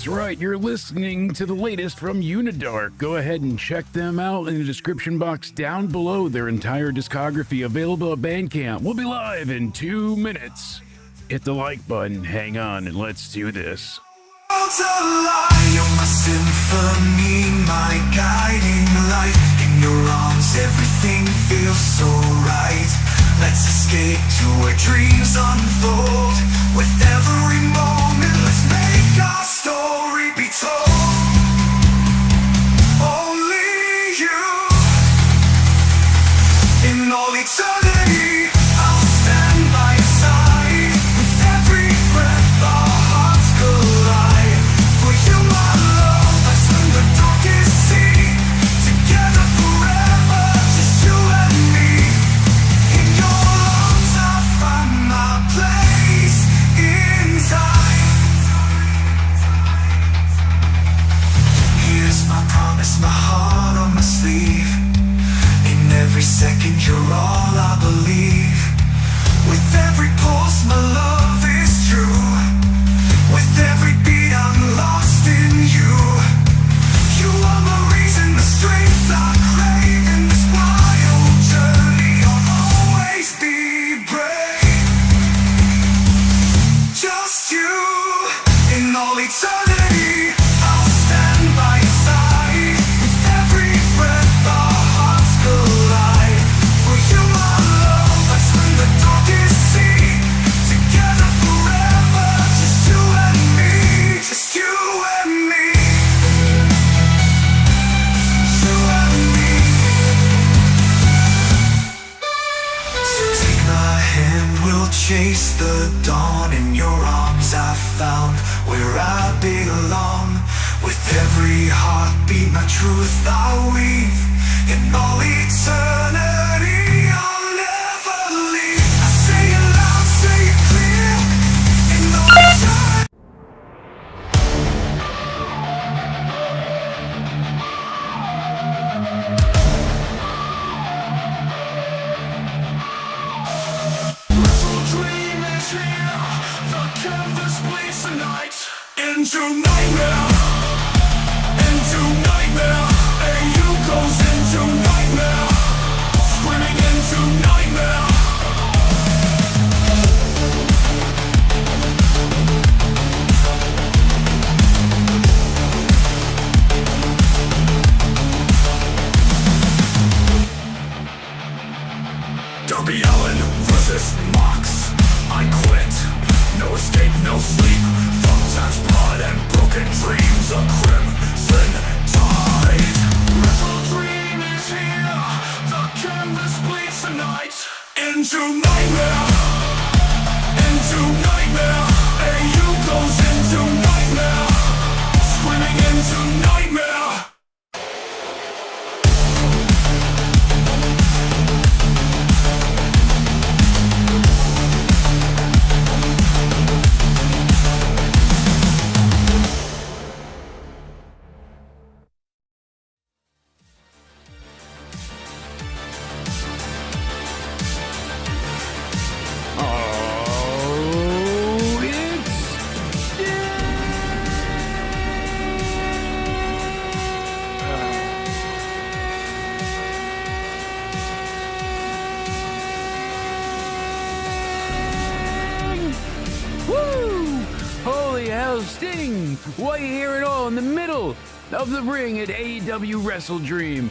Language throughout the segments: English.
That's right, you're listening to the latest from Unidark. Go ahead and check them out in the description box down below. Their entire discography available at Bandcamp. We'll be live in 2 minutes. Hit the like button, hang on, and let's do this. You're my symphony, my guiding light. In your arms, everything feels so right. Let's escape to where dreams unfold. With every moment, let's make our story be told. Only you. In all eternity, I'll stand by your side. With every breath, our hearts collide. For you, my love, I swim the darkest sea. Together forever, just you and me. In your arms, I find my place in time. Here's my promise, my heart on my sleeve. In every second, you're all I believe. With every pulse, my love is true. With every beat, I'm lost in you. You are the reason, the strength I crave. In this wild journey, I'll always be brave. Just you. In all eternity, I'll stand by your side. With every breath, our hearts collide. For you, my love, I swim the darkest sea. Together forever, just you and me. Just you and me. You and me. So take my hand, we'll chase the dawn. In your arms I found where I belong. With every heartbeat, my truth I'll weave. In all eternity, I'll never leave. I say it loud, say it clear. In all eternity. WrestleDream is here. The canvas bleeds tonight. Into nightmare. Into nightmare. AU goes into nightmare. Screaming into nightmare. Darby Allin versus Mox. I quit. No escape, no sleep. Thumbtacks, blood, and broken dreams. A crimson tide. WrestleDream is here. The canvas bleeds tonight. Into nightmare. Into nightmare. AU goes into nightmare. Screaming into nightmare. Oh, it's Woo! Holy hell, Sting! Why you hear it all in the middle of the ring at AEW WrestleDream?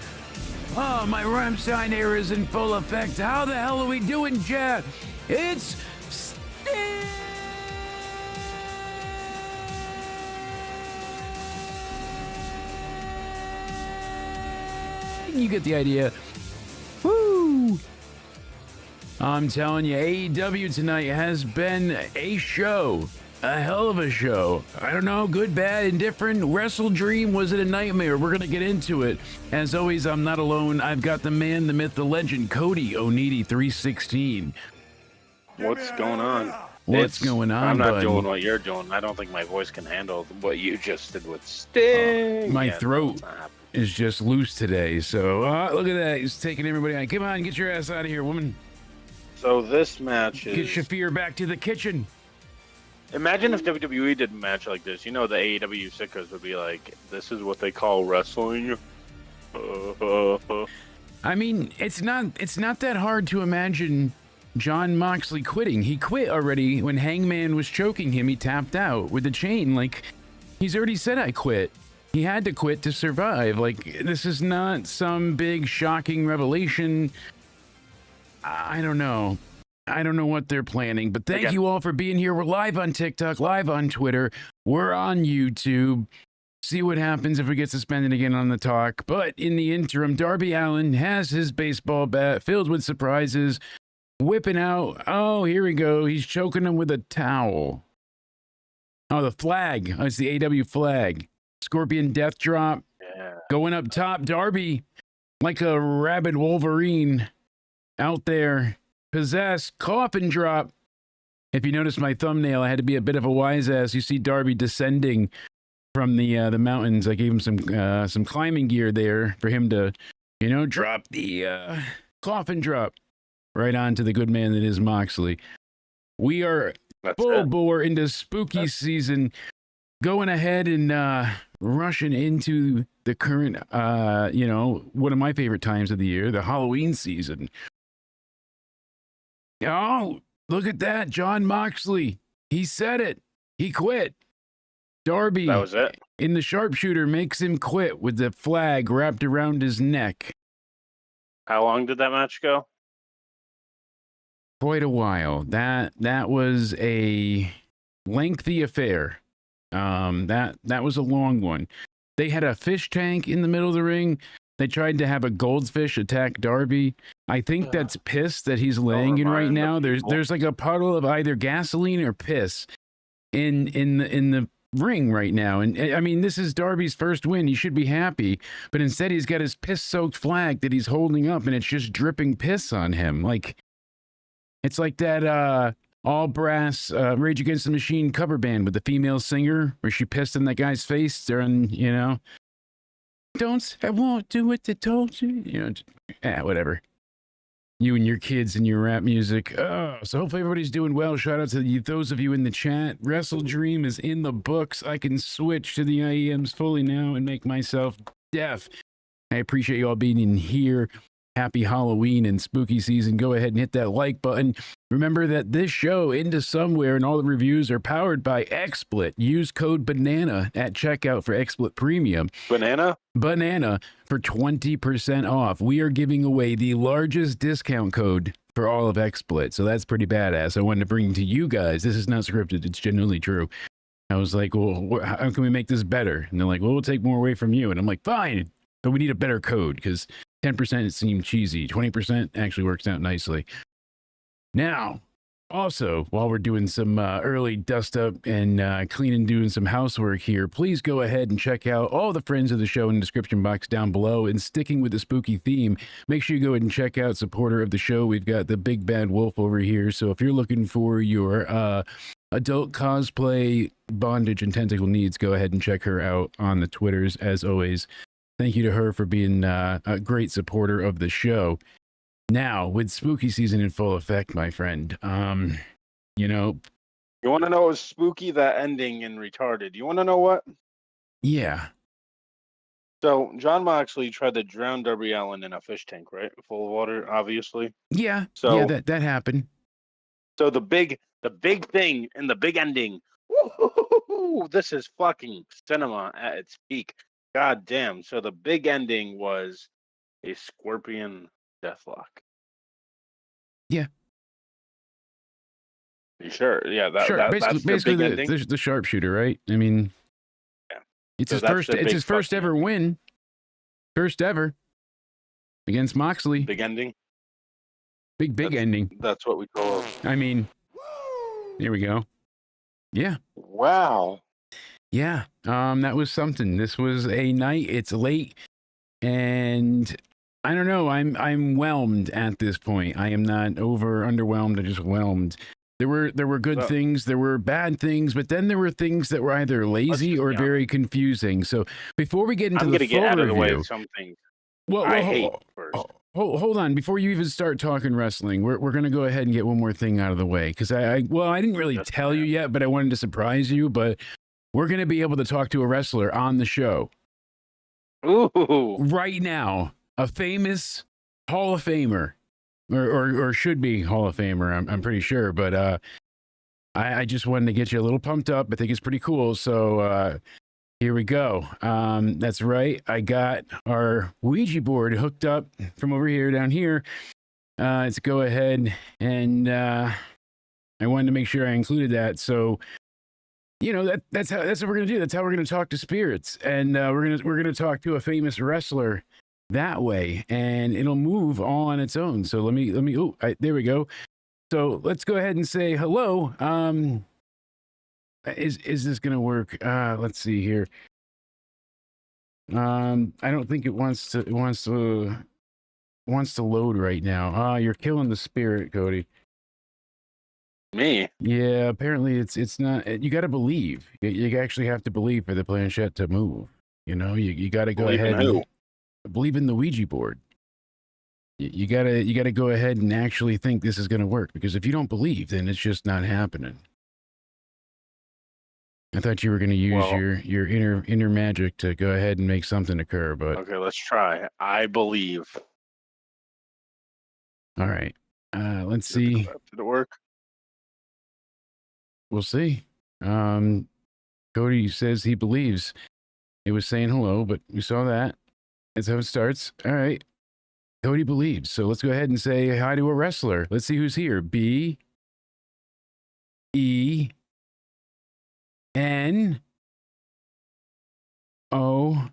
Oh, my Rammstein era is in full effect. How the hell are we doing, chat? It's Sting! You get the idea. Woo! I'm telling you, AEW tonight has been a show. A hell of a show. I don't know, good, bad, indifferent. WrestleDream, was it a nightmare? We're going to get into it. As always, I'm not alone. I've got the man, the myth, the legend, Cody Oneidi 316. What's going on? What's going on, I'm not bud? doing what you're doing. I don't think my voice can handle what you just did with Sting. My Yeah, throat it's not happening. is just loose today. So, look at that. He's taking everybody on. Come on, get your ass out of here, woman. So this match Get is Shafir back to the kitchen. Imagine if WWE did a match like this. You know, the AEW sickos would be like, "This is what they call wrestling." I mean, it's not that hard to imagine Jon Moxley quitting. He quit already when Hangman was choking him. He tapped out with the chain. Like, he's already said, "I quit." He had to quit to survive. Like, this is not some big shocking revelation. I don't know. I don't know what they're planning, but thank you all for being here. We're live on TikTok, live on Twitter. We're on YouTube. See what happens if we get suspended again on the talk. But in the interim, Darby Allin has his baseball bat filled with surprises, whipping out. Oh, here we go. He's choking him with a towel. Oh, the flag. Oh, it's the AEW flag. Scorpion death drop. Yeah. Going up top. Darby, like a rabid Wolverine, out there. Possessed. Coffin drop. If you notice my thumbnail, I had to be a bit of a wise ass. You see Darby descending from the mountains. I gave him some climbing gear there for him to, drop the coffin drop right onto the good man that is Moxley. We are full bore into spooky season, going ahead and rushing into the current, one of my favorite times of the year, the Halloween season. Oh, look at that. Jon Moxley. He said it. He quit. Darby, that was it. In the sharpshooter, makes him quit with the flag wrapped around his neck. How long did that match go? Quite a while. That was a lengthy affair. That was a long one. They had a fish tank in the middle of the ring. They tried to have a goldfish attack Darby. I think that's piss that he's laying in right now. There's like a puddle of either gasoline or piss in the ring right now. And I mean, this is Darby's first win. He should be happy, but instead he's got his piss-soaked flag that he's holding up, and it's just dripping piss on him. Like, it's like that all brass Rage Against the Machine cover band with the female singer where she pissed in that guy's face during, I won't do what they told you. Whatever. You and your kids and your rap music. Oh, so hopefully everybody's doing well. Shout out to those of you in the chat. WrestleDream is in the books. I can switch to the IEMs fully now and make myself deaf. I appreciate you all being in here. Happy Halloween and spooky season. Go ahead and hit that like button. Remember that this show, Into Somewhere, and all the reviews are powered by XSplit. Use code BANANA at checkout for XSplit Premium. Banana for 20% off. We are giving away the largest discount code for all of XSplit, so that's pretty badass. I wanted to bring to you guys. This is not scripted. It's genuinely true. I was like, well, how can we make this better? And they're like, well, we'll take more away from you. And I'm like, fine, but we need a better code because 10% seemed cheesy. 20% actually works out nicely. Now, also, while we're doing some early dust up and cleaning, doing some housework here, please go ahead and check out all the friends of the show in the description box down below. And sticking with the spooky theme, make sure you go ahead and check out supporter of the show. We've got the Big Bad Wolf over here. So if you're looking for your adult cosplay bondage and tentacle needs, go ahead and check her out on the Twitters as always. Thank you to her for being a great supporter of the show. Now, with spooky season in full effect, my friend, You want to know what was spooky? That ending in Retarded. You want to know what? Yeah. So, Jon Moxley tried to drown Darby Allin in a fish tank, right? Full of water, obviously. Yeah. So, yeah, that happened. So the big thing and the big ending. Woo-hoo-hoo-hoo, this is fucking cinema at its peak. God damn. So the big ending was a scorpion deathlock. Yeah. You sure? Yeah, Sure. that's basically the big ending. the sharpshooter, right? I mean, Yeah. It's So his that's first. the It's big his first fucking ever win. First ever against Moxley. Big ending. Big ending. That's what we call it. I mean, here we go. Yeah. Wow. Yeah. That was something. This was a night. It's late, and I don't know. I'm whelmed at this point. I am not underwhelmed. I'm just whelmed. There were good things, there were bad things, but then there were things that were either lazy or very confusing. So before we get into the full out of the way review, of some things well, I hate first. hold on. Before you even start talking wrestling, we're going to go ahead and get one more thing out of the way. Because I didn't really Yes, tell you ma'am. yet, but I wanted to surprise you. But we're going to be able to talk to a wrestler on the show Ooh. right now. A famous Hall of Famer, or should be Hall of Famer. I'm pretty sure. But I just wanted to get you a little pumped up. I think it's pretty cool. So here we go. That's right. I got our Ouija board hooked up from over here down here. Let's go ahead and I wanted to make sure I included that. So, you know, that's what we're gonna do. That's how we're gonna talk to spirits, and we're gonna talk to a famous wrestler that way, and it'll move all on its own. So let me. Oh, there we go. So let's go ahead and say hello. Is this gonna work? Let's see here. I don't think it wants to load right now. You're killing the spirit, Cody. Me? Yeah, apparently it's not. You got to believe. You actually have to believe for the planchette to move. You know, you got to go Believe in ahead who? and believe in the Ouija board. You gotta go ahead and actually think this is gonna work, because if you don't believe, then it's just not happening. I thought you were gonna use Well- your inner magic to go ahead and make something occur, but Okay, let's try. I believe. all right. Let's see. Did it work? We'll see. Cody says he believes. It was saying hello, but we saw that. That's how it starts. All right. Cody believes. So let's go ahead and say hi to a wrestler. Let's see who's here. B E N O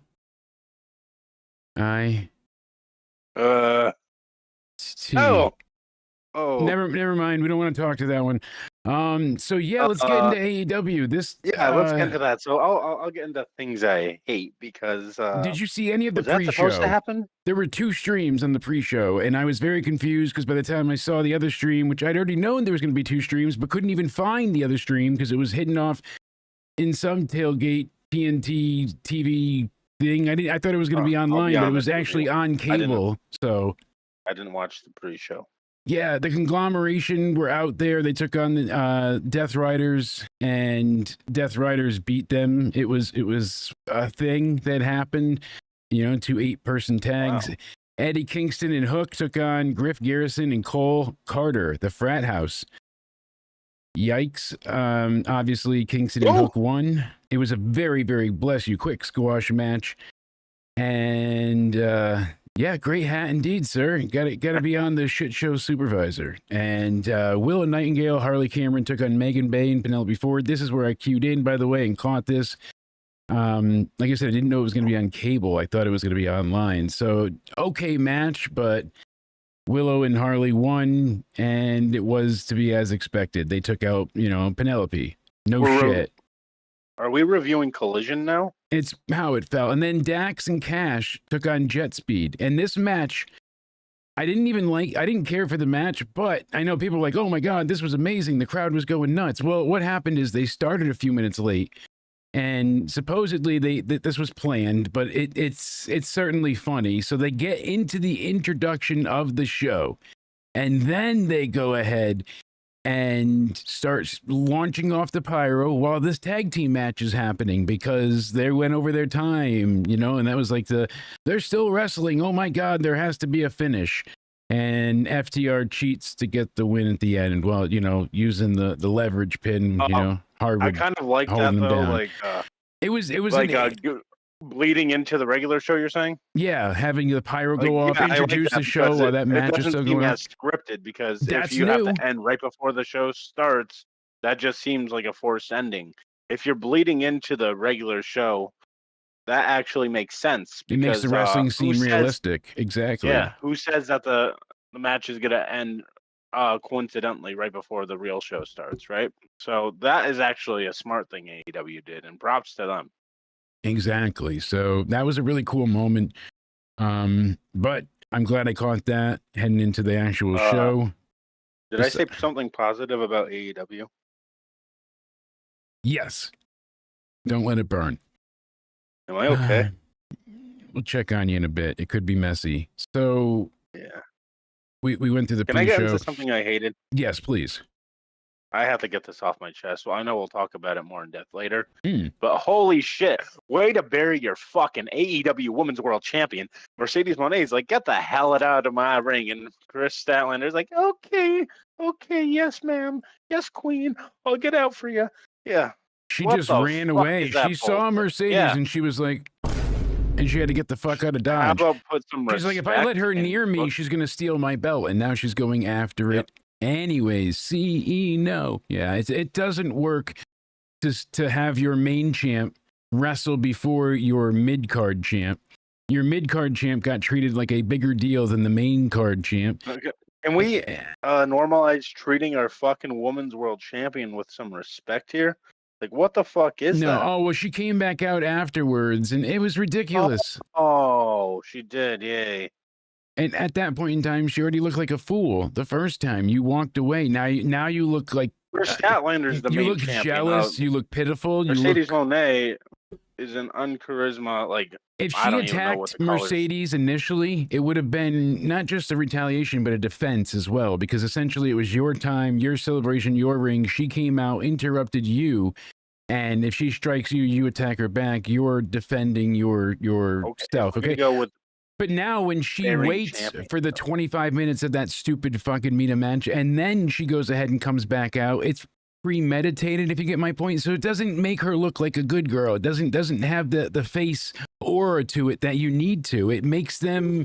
I T. Oh. Never mind. We don't want to talk to that one. So yeah, let's get into AEW. This Yeah, let's get into that. So I'll get into things I hate because did you see any of the was that supposed to pre-show? happen? There were 2 streams on the pre-show, and I was very confused because by the time I saw the other stream, which I'd already known there was going to be 2 streams, but couldn't even find the other stream because it was hidden off in some tailgate TNT TV thing. I thought it was going to be I'll be online, but it was honest with actually you. on cable. So I didn't watch the pre-show. yeah, the conglomeration were out there. They took on the Death Riders, and Death Riders beat them. It was a thing that happened, you know, 2 8-person tags. Wow. Eddie Kingston and Hook took on Griff Garrison and Cole Carter, the frat house. Yikes. Obviously, Kingston and Oh. Hook won. It was a very, very, bless you, quick squash match. And yeah, great hat indeed, sir. Got to be on the shit show supervisor. And Will and Nightingale, Harley Cameron took on Megan Bay and Penelope Ford. This is where I queued in, by the way, and caught this. Like I said, I didn't know it was going to be on cable. I thought it was going to be online. So okay match, but Willow and Harley won, and it was to be as expected. They took out, you know, Penelope. No shit. Are we reviewing Collision now? It's how it fell. And then Dax and Cash took on Jet Speed. And this match, I didn't care for the match, but I know people were like, oh my God, this was amazing. The crowd was going nuts. Well, what happened is they started a few minutes late, and supposedly this was planned, but it's certainly funny. So they get into the introduction of the show, and then they go ahead and start launching off the pyro while this tag team match is happening, because they went over their time, you know, and that was like they're still wrestling. Oh my God, there has to be a finish. And FTR cheats to get the win at the end. Well, you know, using the leverage pin, you know, Harwood. I kind of like that holding them though. down. Like It was like bleeding into the regular show. You're saying? yeah, having the pyro go Like, off, yeah, I like introduce that the show because while that match is doesn't still seem going on. as scripted, because That's if you have new. to end right before the show starts, that just seems like a forced ending. If you're bleeding into the regular show, that actually makes sense. It makes the because, wrestling who seem says- realistic. Exactly. Yeah, who says that the match is gonna end coincidentally right before the real show starts, right? So that is actually a smart thing AEW did, and props to them. Exactly. So that was a really cool moment. But I'm glad I caught that heading into the actual show. Did I say something positive about AEW? Yes. Don't let it burn. Am I okay? We'll check on you in a bit. It could be messy. So Yeah. We went through the Can I get pre-show. into something I hated? Yes, please. I have to get this off my chest. Well, I know we'll talk about it more in depth later. Mm. But holy shit, way to bury your fucking AEW Women's World Champion. Mercedes Moné's like, get the hell out of my ring. And Chris Statlander's like, okay, yes, ma'am. Yes, queen. I'll get out for you. Yeah. She What just the ran fuck away. is that She saw bullshit? Mercedes Yeah. and she was like, and she had to get the fuck out of How Dodge. about put some She's like, if I let her near me, she's going to steal my belt. And now she's going after it. Anyways, CE, no. Yeah, it doesn't work to have your main champ wrestle before your mid-card champ. Your mid-card champ got treated like a bigger deal than the main card champ. Okay. Can we normalize treating our fucking Women's World Champion with some respect here? Like, what the fuck is that? Oh, well, she came back out afterwards, and it was ridiculous. Oh, she did, yay. And at that point in time, she already looked like a fool. The first time you walked away, now you look like Statlander's the main you look champion. jealous. You look pitiful. Mercedes Moné is an uncharisma. Like, if I she don't even know what attacked to call her. Mercedes initially, it would have been not just a retaliation, but a defense as well. Because essentially, it was your time, your celebration, your ring. She came out, interrupted you, and if she strikes you, you attack her back. You're defending your stuff. Okay. Go with But now when she Bearing waits champion. for the 25 minutes of that stupid fucking Mina match, and then she goes ahead and comes back out, it's premeditated, if you get my point. So it doesn't make her look like a good girl. It doesn't have the face aura to it that you need to. It makes them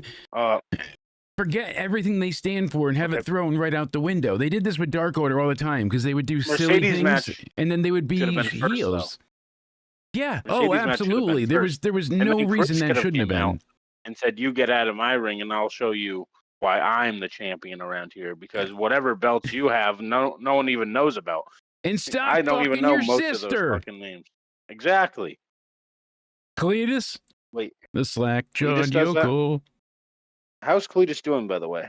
forget everything they stand for and have it thrown right out the window. They did this with Dark Order all the time because they would do silly Mercedes things match and then they would be should have been first, heels. Yeah. Mercedes Oh, match should have absolutely. been There first. was And no then reason Chris that could have shouldn't have came out been. and said, you get out of my ring and I'll show you why I'm the champion around here, because whatever belts you have, no one even knows about. And stop I don't fucking even know your most of sister. those fucking names. Exactly. Cletus? Wait, The slack jawed Cletus does that? yokel. how's Cletus doing, by the way?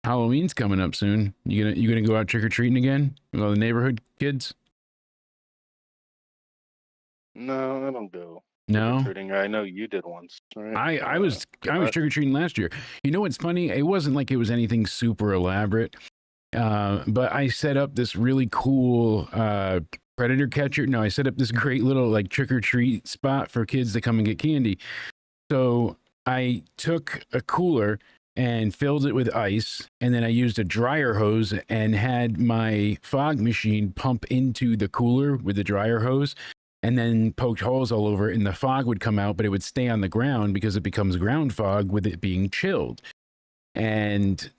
Halloween's coming up soon. You gonna go out trick or treating again with all the neighborhood kids? No, I don't go. No. Trick-or-treating. I know you did once. Right? I was trick or treating last year. You know what's funny? It wasn't like it was anything super elaborate, but I set up this really cool predator catcher. No, I set up this great little like trick or treat spot for kids to come and get candy. So I took a cooler and filled it with ice, and then I used a dryer hose and had my fog machine pump into the cooler with the dryer hose, and then poked holes all over it, and the fog would come out, but it would stay on the ground because it becomes ground fog with it being chilled. And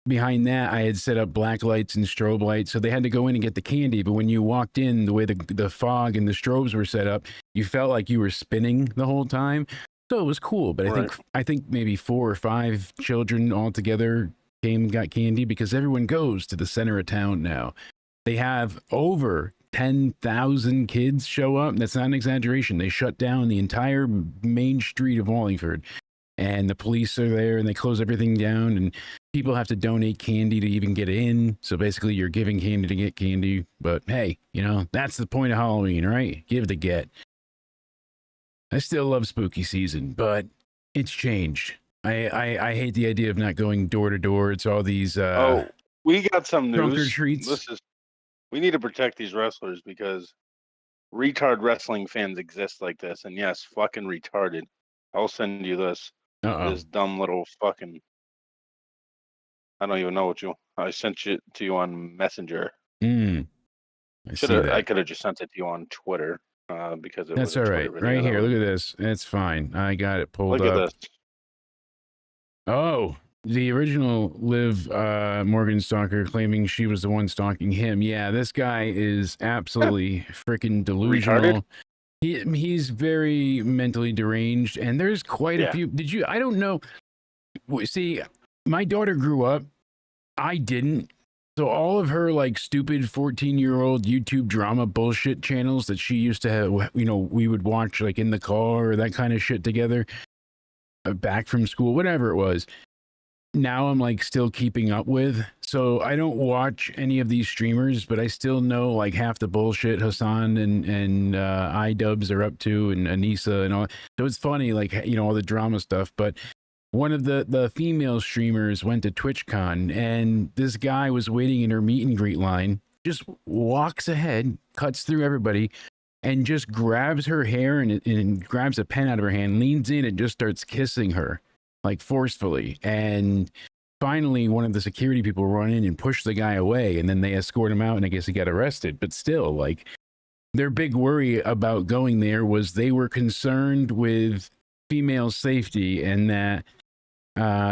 behind that, I had set up black lights and strobe lights, so they had to go in and get the candy. But when you walked in, the way the fog and the strobes were set up, you felt like you were spinning the whole time. So it was cool. But I think maybe 4 or 5 children all together came and got candy because everyone goes to the center of town now. They have over 10,000 kids show up. That's not an exaggeration. They shut down the entire main street of Wallingford, and the police are there and they close everything down, and people have to donate candy to even get in. So basically you're giving candy to get candy. But hey, that's the point of Halloween, right? Give to get. I still love spooky season, but it's changed. I hate the idea of not going door to door. It's all these we got some trunk or news. treats. We need to protect these wrestlers because retard wrestling fans exist like this. And yes, fucking retarded. I'll send you this. This dumb little fucking. I don't even know what I sent it to you on Messenger. I could have just sent it to you on Twitter because it that's was all right. Right here, look at this. It's fine. I got it pulled up. Look at this. Oh, the original Liv Morgan stalker claiming she was the one stalking him. Yeah, this guy is absolutely freaking delusional. He's very mentally deranged, and there's quite a few. I don't know. See, my daughter grew up. I didn't. So all of her like stupid 14-year-old YouTube drama bullshit channels that she used to have, we would watch like in the car or that kind of shit together, back from school, whatever it was. Now I'm like still keeping up with. So I don't watch any of these streamers, but I still know like half the bullshit Hassan and iDubbbz are up to, and Anissa and all. So it's funny, like, all the drama stuff. But one of the female streamers went to TwitchCon, and this guy was waiting in her meet and greet line, just walks ahead, cuts through everybody, and just grabs her hair and grabs a pen out of her hand, leans in and just starts kissing her, like forcefully. And finally, one of the security people run in and push the guy away, and then they escort him out, and I guess he got arrested. But still, like, their big worry about going there was they were concerned with female safety, and that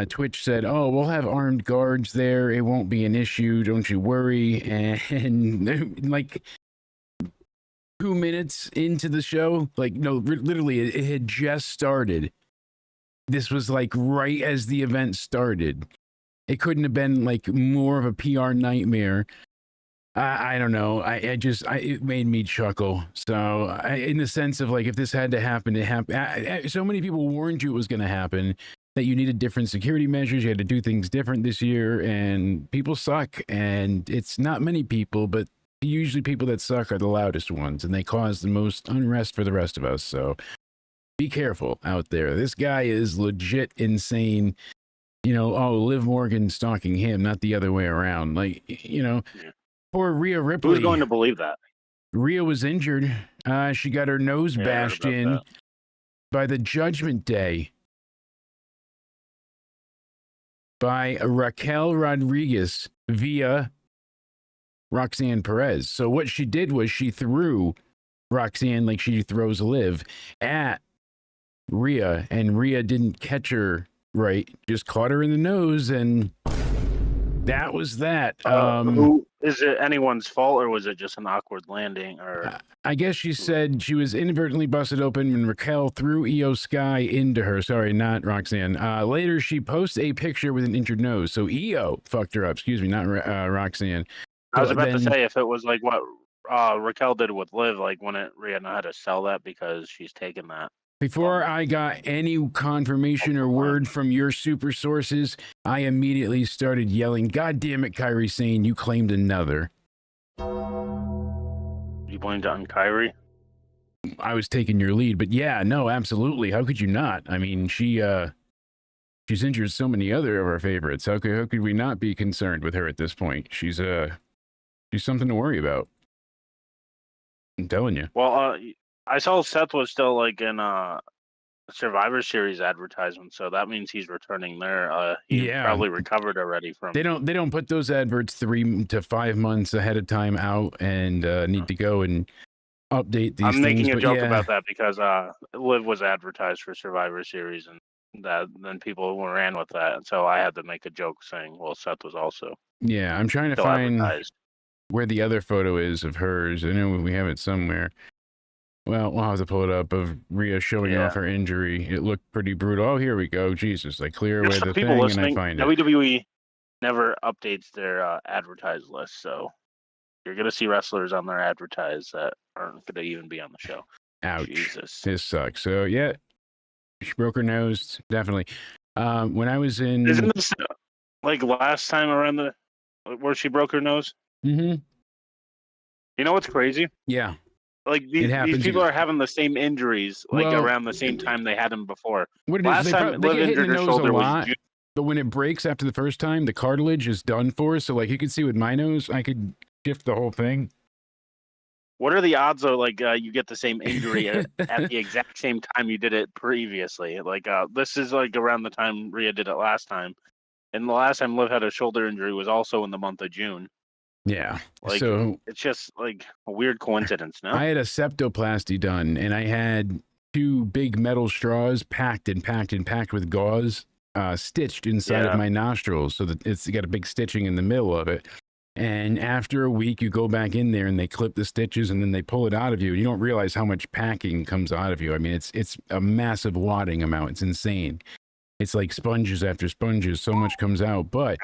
Twitch said, "Oh, we'll have armed guards there. It won't be an issue. Don't you worry." And like 2 minutes into the show, like, no, literally, it had just started. This was like right as the event started. It couldn't have been like more of a PR nightmare. I don't know. It made me chuckle. So, in the sense of like, if this had to happen, it happened. So many people warned you it was going to happen, that you needed different security measures. You had to do things different this year, and people suck. And it's not many people, but usually people that suck are the loudest ones, and they cause the most unrest for the rest of us. So be careful out there. This guy is legit insane. You know, oh, Liv Morgan stalking him, not the other way around. Like, you know, poor Rhea Ripley. Who's going to believe that? Rhea was injured. She got her nose bashed in by the Judgment Day by Raquel Rodriguez via Roxanne Perez. So what she did was she threw Roxanne like she throws Liv at Rhea, and Rhea didn't catch her right, just caught her in the nose, and that was that. Who is it? Anyone's fault, or was it just an awkward landing? Or I guess she said she was inadvertently busted open when Raquel threw Io Sky into her. Sorry, not Roxanne. Later, she posts a picture with an injured nose. So Io fucked her up. Excuse me, not Roxanne. I was about to say, if it was like what Raquel did with Liv, like wouldn't Rhea know how to sell that because she's taken that? Before I got any confirmation or word from your super sources, I immediately started yelling, "God damn it, Kairi Sane, you claimed another." You blamed it on Kairi? I was taking your lead, but yeah, no, absolutely. How could you not? I mean, she's injured so many other of our favorites. How could we not be concerned with her at this point? She's something to worry about. I'm telling you. Well, I saw Seth was still like in Survivor Series advertisement, so that means he's returning there. He probably recovered already from. They don't put those adverts 3 to 5 months ahead of time out, and need to go and update these. I'm making things, a joke about that because Liv was advertised for Survivor Series, and then people ran with that, and so I had to make a joke saying, "Well, Seth was also." Yeah, I'm trying to find where the other photo is of hers. I know we have it somewhere. Well, we'll have to pull it up of Rhea showing off her injury. It looked pretty brutal. Oh, here we go. Jesus, I clear away the thing and I find it. WWE never updates their advertised list, so you're going to see wrestlers on their advertised that aren't going to even be on the show. Ouch. Jesus. This sucks. So, yeah, she broke her nose, definitely. When I was in... Isn't this like last time around where she broke her nose? Mm-hmm. You know what's crazy? Yeah. Like these people are having the same injuries around the same time they had them before. What it Last is, time they get hit in the nose a lot, was but when it breaks after the first time, the cartilage is done for. So like you can see with my nose, I could shift the whole thing. What are the odds though? Like you get the same injury at the exact same time you did it previously. Like this is like around the time Rhea did it last time, and the last time Liv had a shoulder injury was also in the month of June. Yeah. Like, so it's just like a weird coincidence, no? I had a septoplasty done, and I had 2 big metal straws packed with gauze, stitched inside of my nostrils, so that it's got a big stitching in the middle of it. And after a week, you go back in there and they clip the stitches, and then they pull it out of you. And you don't realize how much packing comes out of you. I mean, it's a massive wadding amount. It's insane. It's like sponges after sponges. So much comes out, but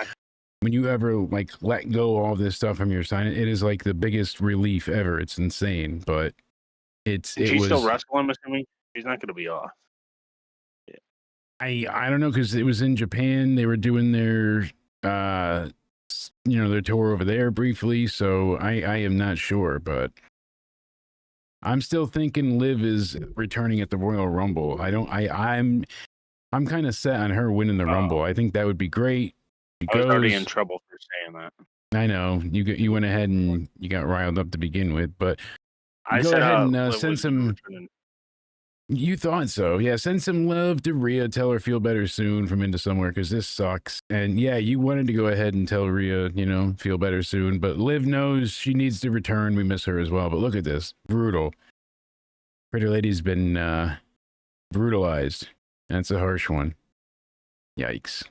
when you ever like let go all this stuff from your side, it is like the biggest relief ever. It's insane, but she's still wrestling. I'm assuming she's not going to be off. Yeah. I don't know, because it was in Japan. They were doing their their tour over there briefly, so I am not sure, but I'm still thinking Liv is returning at the Royal Rumble. I'm kind of set on her winning the Rumble. I think that would be great. She I was already in goes. trouble for saying that. I know you went ahead and you got riled up to begin with, but I go said ahead and Liv send was gonna some. return in- You thought so, yeah. Send some love to Rhea. Tell her feel better soon from Into Somewhere because this sucks. And yeah, you wanted to go ahead and tell Rhea, feel better soon. But Liv knows she needs to return. We miss her as well. But look at this, brutal. Pretty Lady's been brutalized. That's a harsh one. Yikes.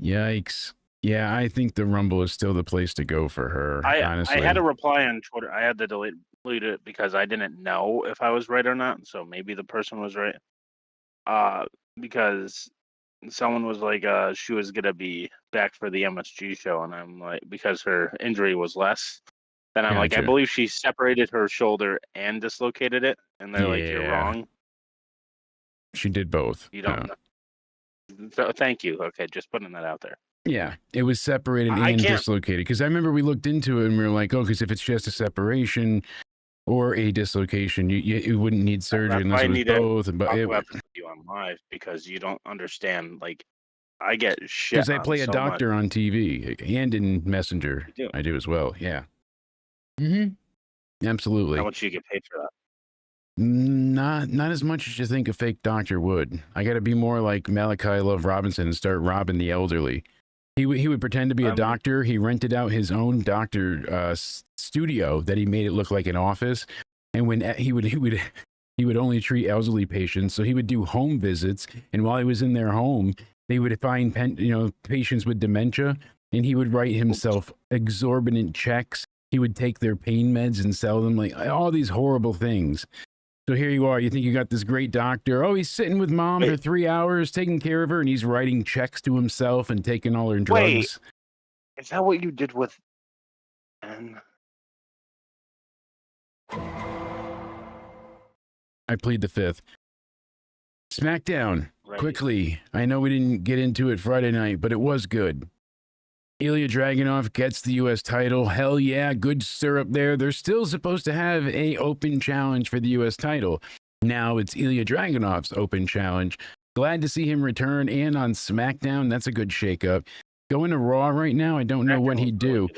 Yikes. Yeah, I think the Rumble is still the place to go for her, honestly. I had a reply on Twitter. I had to delete it because I didn't know if I was right or not. So maybe the person was right. Because someone was like, she was gonna be back for the MSG show, and I'm like, because her injury was less. Then I'm like, I Gotcha. believe she separated her shoulder and dislocated it, and they're like, you're Yeah. wrong. She did both. You don't know. So, thank you. Okay, just putting that out there. Yeah, it was separated I and can't- dislocated. Because I remember we looked into it and we were like, oh, because if it's just a separation or a dislocation, you wouldn't need surgery That's unless why I it was need to both. But talk about this with you on live because you don't understand. Like, I get shit because I on play a so doctor much. on TV and in Messenger, You do. I do as well. Yeah. Mm-hmm. Absolutely. How much do you get paid for that? Not as much as you think a fake doctor would. I got to be more like Malachi Love Robinson and start robbing the elderly. He would pretend to be a doctor. He rented out his own doctor studio that he made it look like an office. And when he would only treat elderly patients, so he would do home visits. And while he was in their home, they would find patients with dementia, and he would write himself exorbitant checks. He would take their pain meds and sell them, like all these horrible things. So here you are. You think you got this great doctor. Oh, he's sitting with mom for 3 hours, taking care of her, and he's writing checks to himself and taking all her drugs. Is that what you did with? And I plead the fifth. SmackDown. right. Quickly. I know we didn't get into it Friday night, but it was good. Ilya Dragunov gets the U.S. title. Hell yeah, good syrup there. They're still supposed to have a open challenge for the U.S. title. Now it's Ilya Dragunov's open challenge. Glad to see him return and on SmackDown. That's a good shakeup. Going to Raw right now, I don't know what he'd do.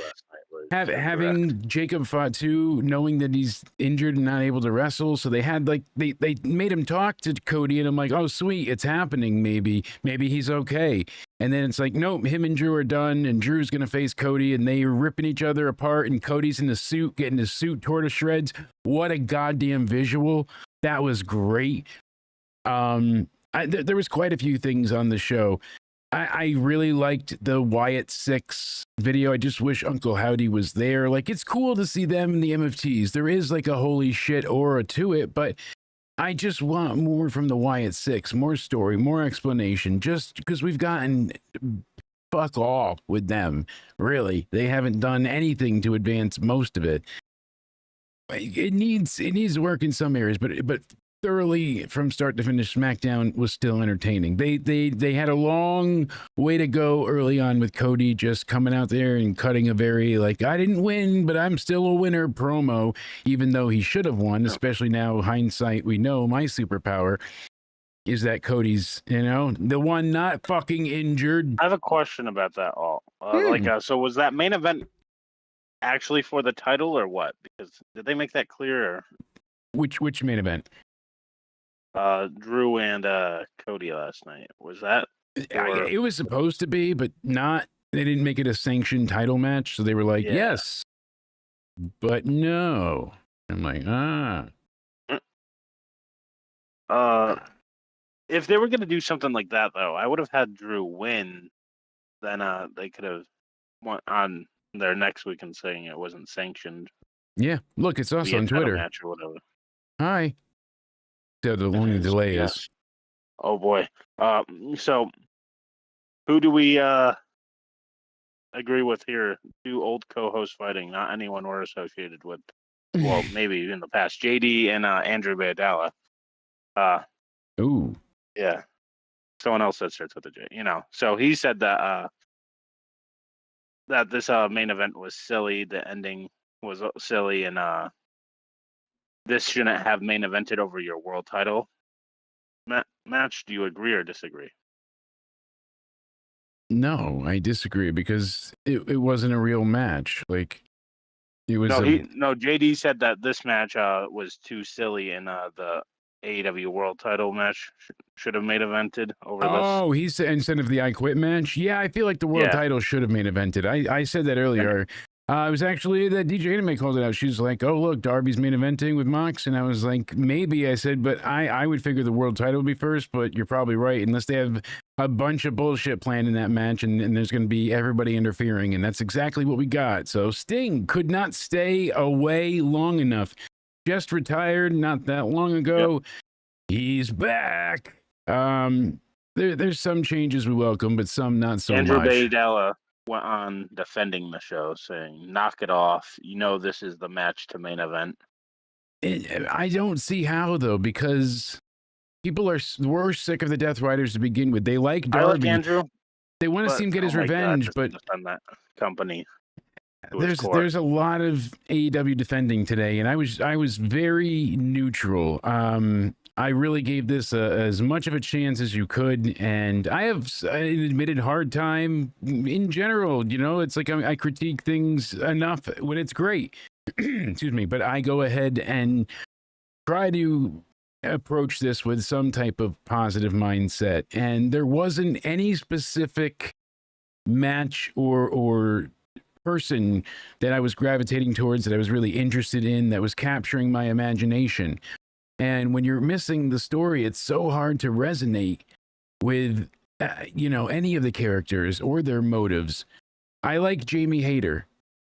Having Jacob Fatu, knowing that he's injured and not able to wrestle, so they had they made him talk to Cody, and I'm like, oh sweet, it's happening. Maybe he's okay. And then it's like, nope, him and Drew are done, and Drew's gonna face Cody, and they are ripping each other apart, and Cody's in the suit, getting his suit tore to shreds. What a goddamn visual! That was great. There was quite a few things on the show. I really liked the Wyatt 6 video. I just wish Uncle Howdy was there. Like, it's cool to see them in the MFTs. There is like a holy shit aura to it, but I just want more from the Wyatt 6, more story, more explanation, just because we've gotten fuck all with them. Really, they haven't done anything to advance most of it. It needs work in some areas, but thoroughly from start to finish, SmackDown was still entertaining. They had a long way to go early on with Cody just coming out there and cutting a very like, I didn't win, but I'm still a winner promo, even though he should have won, especially now hindsight, we know my superpower is that Cody's, the one not fucking injured. I have a question about that all. So was that main event actually for the title or what? Because did they make that clear? Or... Which main event? Drew and Cody last night. Was that? It was supposed to be, but not. They didn't make it a sanctioned title match, so they were like, yes, but no. I'm like, if they were gonna do something like that, though, I would have had Drew win. Then they could have won on their next weekend saying it wasn't sanctioned. Yeah, look, it's also on Twitter. Match or whatever. Hi. So the long delay is. Oh boy. So who do we agree with here? Two old co-hosts fighting, not anyone we're associated with. Well, maybe in the past, JD and Andrew Badalla. Ooh. Yeah. Someone else that starts with a J. So he said that that this main event was silly. The ending was silly, and this shouldn't have main evented over your world title. match, do you agree or disagree? No, I disagree because it wasn't a real match. Like it was No, a JD said that this match was too silly, and the AEW World Title match should have main evented over this. Oh, he said instead of the I Quit match. Yeah, I feel like the world Yeah. title should have main evented. I said that earlier. It was actually that DJ Anime called it out. She was like, "Oh, look, Darby's main eventing with Mox," and I was like, "Maybe." I said, "But I would figure the world title would be first." But you're probably right, unless they have a bunch of bullshit planned in that match, and there's going to be everybody interfering, and that's exactly what we got. So Sting could not stay away long enough. Just retired not that long ago. Yep. He's back. There's some changes we welcome, but some not so Andrew much. Baydella went on defending the show, saying, "Knock it off. You know this is the match to main event." I don't see how though, because people were sick of the Death Riders to begin with. They like Darby. I like Andrew. They want to see him get his revenge, but defend that company. There's a lot of AEW defending today, and I was very neutral. I really gave this as much of a chance as you could, and I have an admitted hard time in general. You know, it's like I critique things enough when it's great. Excuse me, but I go ahead and try to approach this with some type of positive mindset, and there wasn't any specific match or person that I was gravitating towards, that I was really interested in, that was capturing my imagination. And when you're missing the story, it's so hard to resonate with, any of the characters or their motives. I like Jamie Hayter.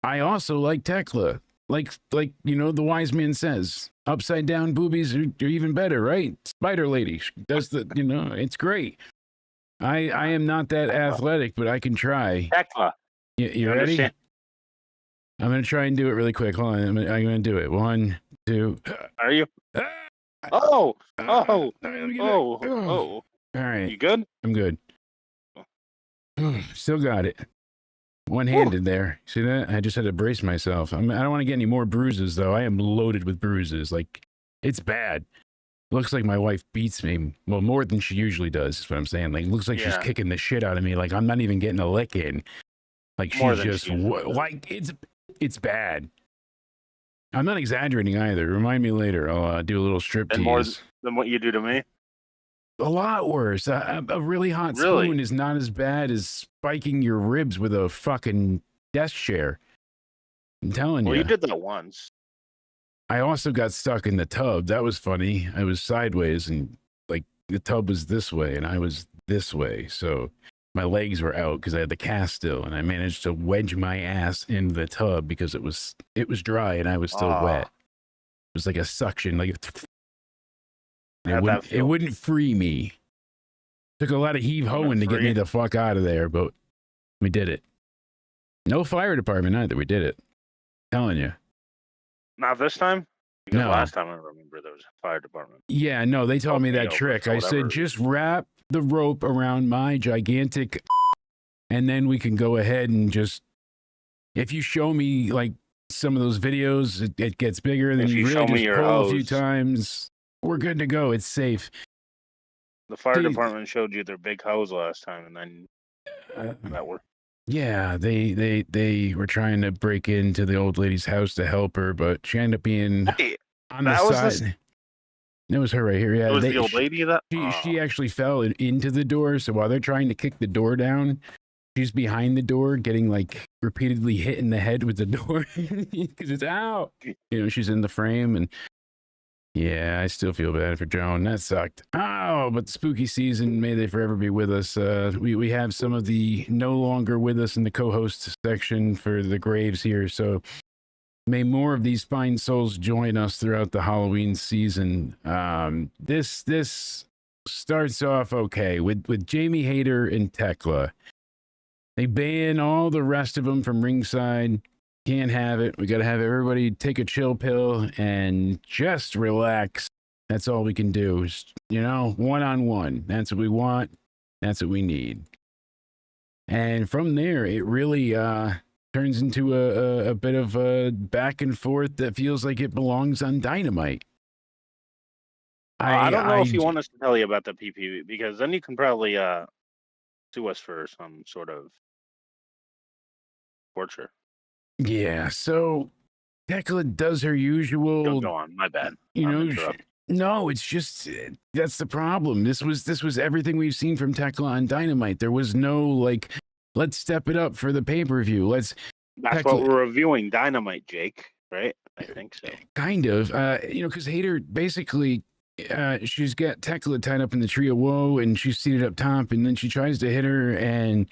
I also like Tekla. Like the wise man says, upside down boobies are even better, right? Spider Lady does it's great. I am not that athletic, but I can try. Tekla. You ready? I'm going to try and do it really quick. Hold on. I'm going to do it. 1, 2. Are you? Oh. All right. You good? I'm good. Still got it. One-handed there. See that? I just had to brace myself. I don't want to get any more bruises, though. I am loaded with bruises. Like, it's bad. Looks like my wife beats me. Well, more than she usually does, is what I'm saying. Like, looks like she's kicking the shit out of me. Like, I'm not even getting a lick in. Like, she's just, like, it's bad. I'm not exaggerating either. Remind me later. I'll do a little strip tease. More than what you do to me? A lot worse. A really hot spoon is not as bad as spiking your ribs with a fucking desk chair. I'm telling you. Well, you did that once. I also got stuck in the tub. That was funny. I was sideways, and like the tub was this way, and I was this way. So my legs were out because I had the cast still, and I managed to wedge my ass in the tub because it was dry and I was still wet. It was like a suction, like it wouldn't free me. Took a lot of heave-hoeing to get me the fuck out of there, but we did it. No fire department either. We did it. I'm telling you. Not this time? Because no. Last time I remember there was a fire department. Yeah, no, they told me that trick. I said, just wrap the rope around my gigantic, and then we can go ahead and just, if you show me like some of those videos, it gets bigger. Then you really just pull a few times. We're good to go. It's safe. The fire department showed you their big hose last time, and then that worked. Yeah, they were trying to break into the old lady's house to help her, but she ended up being on the side. It was her right here. Yeah, it was the old lady that she actually fell into the door. So while they're trying to kick the door down, she's behind the door, getting like repeatedly hit in the head with the door because it's out. She's in the frame, and yeah, I still feel bad for Joan. That sucked. Oh, but spooky season, may they forever be with us. We have some of the no longer with us in the co-host section for the graves here. So may more of these fine souls join us throughout the Halloween season. This starts off okay with Jamie Hayter and Tekla. They ban all the rest of them from ringside. Can't have it. We got to have everybody take a chill pill and just relax. That's all we can do. One-on-one. That's what we want. That's what we need. And from there, it really turns into a bit of a back and forth that feels like it belongs on Dynamite. I don't know if you want us to tell you about the PPV because then you can probably sue us for some sort of torture. Yeah, so Tekla does her usual. Go on. My bad. You I'm know, interrupting. no, it's just that's the problem. This was everything we've seen from Tekla on Dynamite. There was no like, let's step it up for the pay-per-view. That's Tekla, what we're reviewing, Dynamite, Jake. Right? I think so. Kind of. Because Hater basically, she's got Tekla tied up in the tree of woe, and she's seated up top, and then she tries to hit her, and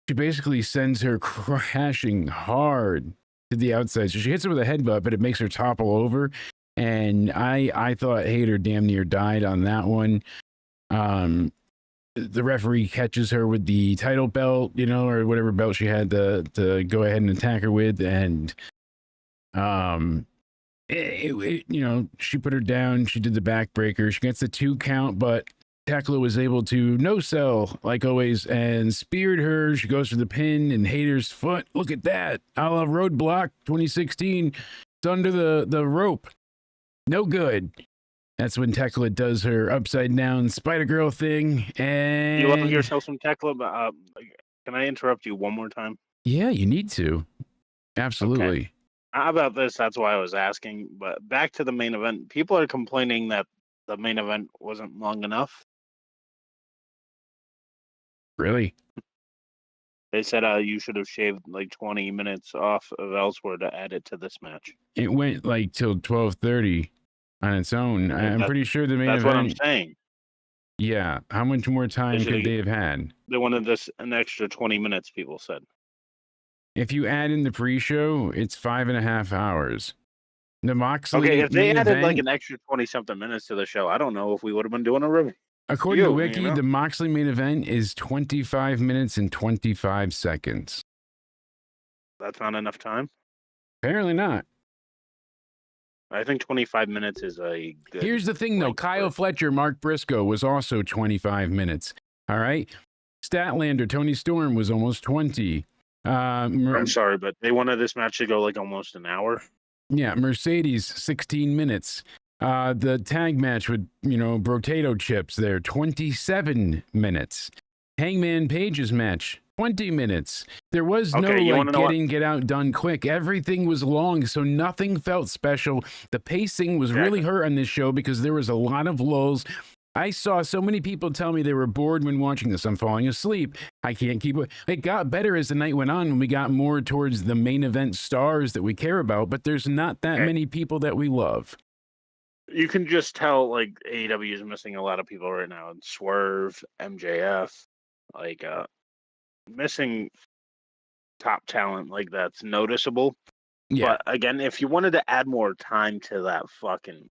she basically sends her crashing hard to the outside. So she hits her with a headbutt, but it makes her topple over. And I thought Hater damn near died on that one. The referee catches her with the title belt, or whatever belt she had to go ahead and attack her with, and she put her down. She did the backbreaker. She gets the 2 count, but Tekla was able to no sell like always and speared her. She goes for the pin and Hater's foot. Look at that, a la Roadblock 2016. It's under the rope. No good. That's when Tekla does her upside down Spider Girl thing. And you love yourself some Tekla, but can I interrupt you one more time? Yeah, you need to. Absolutely. Okay. How about this? That's why I was asking. But back to the main event. People are complaining that the main event wasn't long enough. Really? They said you should have shaved like 20 minutes off of elsewhere to add it to this match. It went like till 12:30 on its own. I'm pretty sure the main event. That's what I'm saying. Yeah. How much more time could they have had? They wanted this an extra 20 minutes, people said. If you add in the pre-show, it's 5.5 hours. The Moxley. Okay, if they added like an extra 20-something minutes to the show, I don't know if we would have been doing a review. According to Wiki, the Moxley main event is 25 minutes and 25 seconds. That's not enough time? Apparently not. I think 25 minutes is a good... Here's the thing, though. Kyle Fletcher, Mark Briscoe was also 25 minutes. All right? Statlander, Tony Storm was almost 20. I'm sorry, but they wanted this match to go like almost an hour. Yeah, Mercedes, 16 minutes. The tag match with, potato chips there, 27 minutes. Hangman Page's match, 20 minutes. There was no get out done quick. Everything was long, so nothing felt special. The pacing was really hurt on this show because there was a lot of lulls. I saw so many people tell me they were bored when watching this. I'm falling asleep. I can't keep it. It got better as the night went on when we got more towards the main event stars that we care about, but there's not that many people that we love. You can just tell, like, AEW is missing a lot of people right now. Swerve, MJF, like, missing top talent, like, that's noticeable. Yeah. But, again, if you wanted to add more time to that fucking,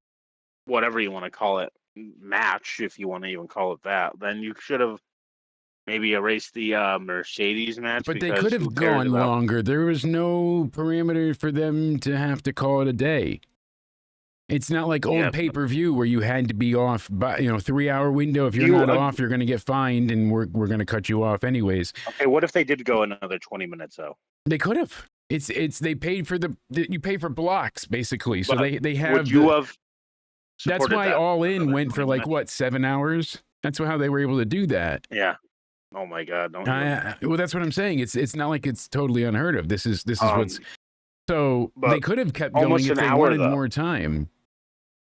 whatever you want to call it, match, if you want to even call it that, then you should have maybe erased the Mercedes match. But they could have gone longer. There was no parameter for them to have to call it a day. It's not like old pay-per-view where you had to be off by 3-hour window. If you're not off, you're going to get fined, and we're going to cut you off anyways. Okay, what if they did go another 20 minutes though? They could have. It's they paid for you pay for blocks basically. So they have. Would you have? That's why All In went for like what, 7 hours? That's how they were able to do that. Yeah. Oh my God. Well, that's what I'm saying. It's not like it's totally unheard of. This is what's. So they could have kept going if they wanted more time.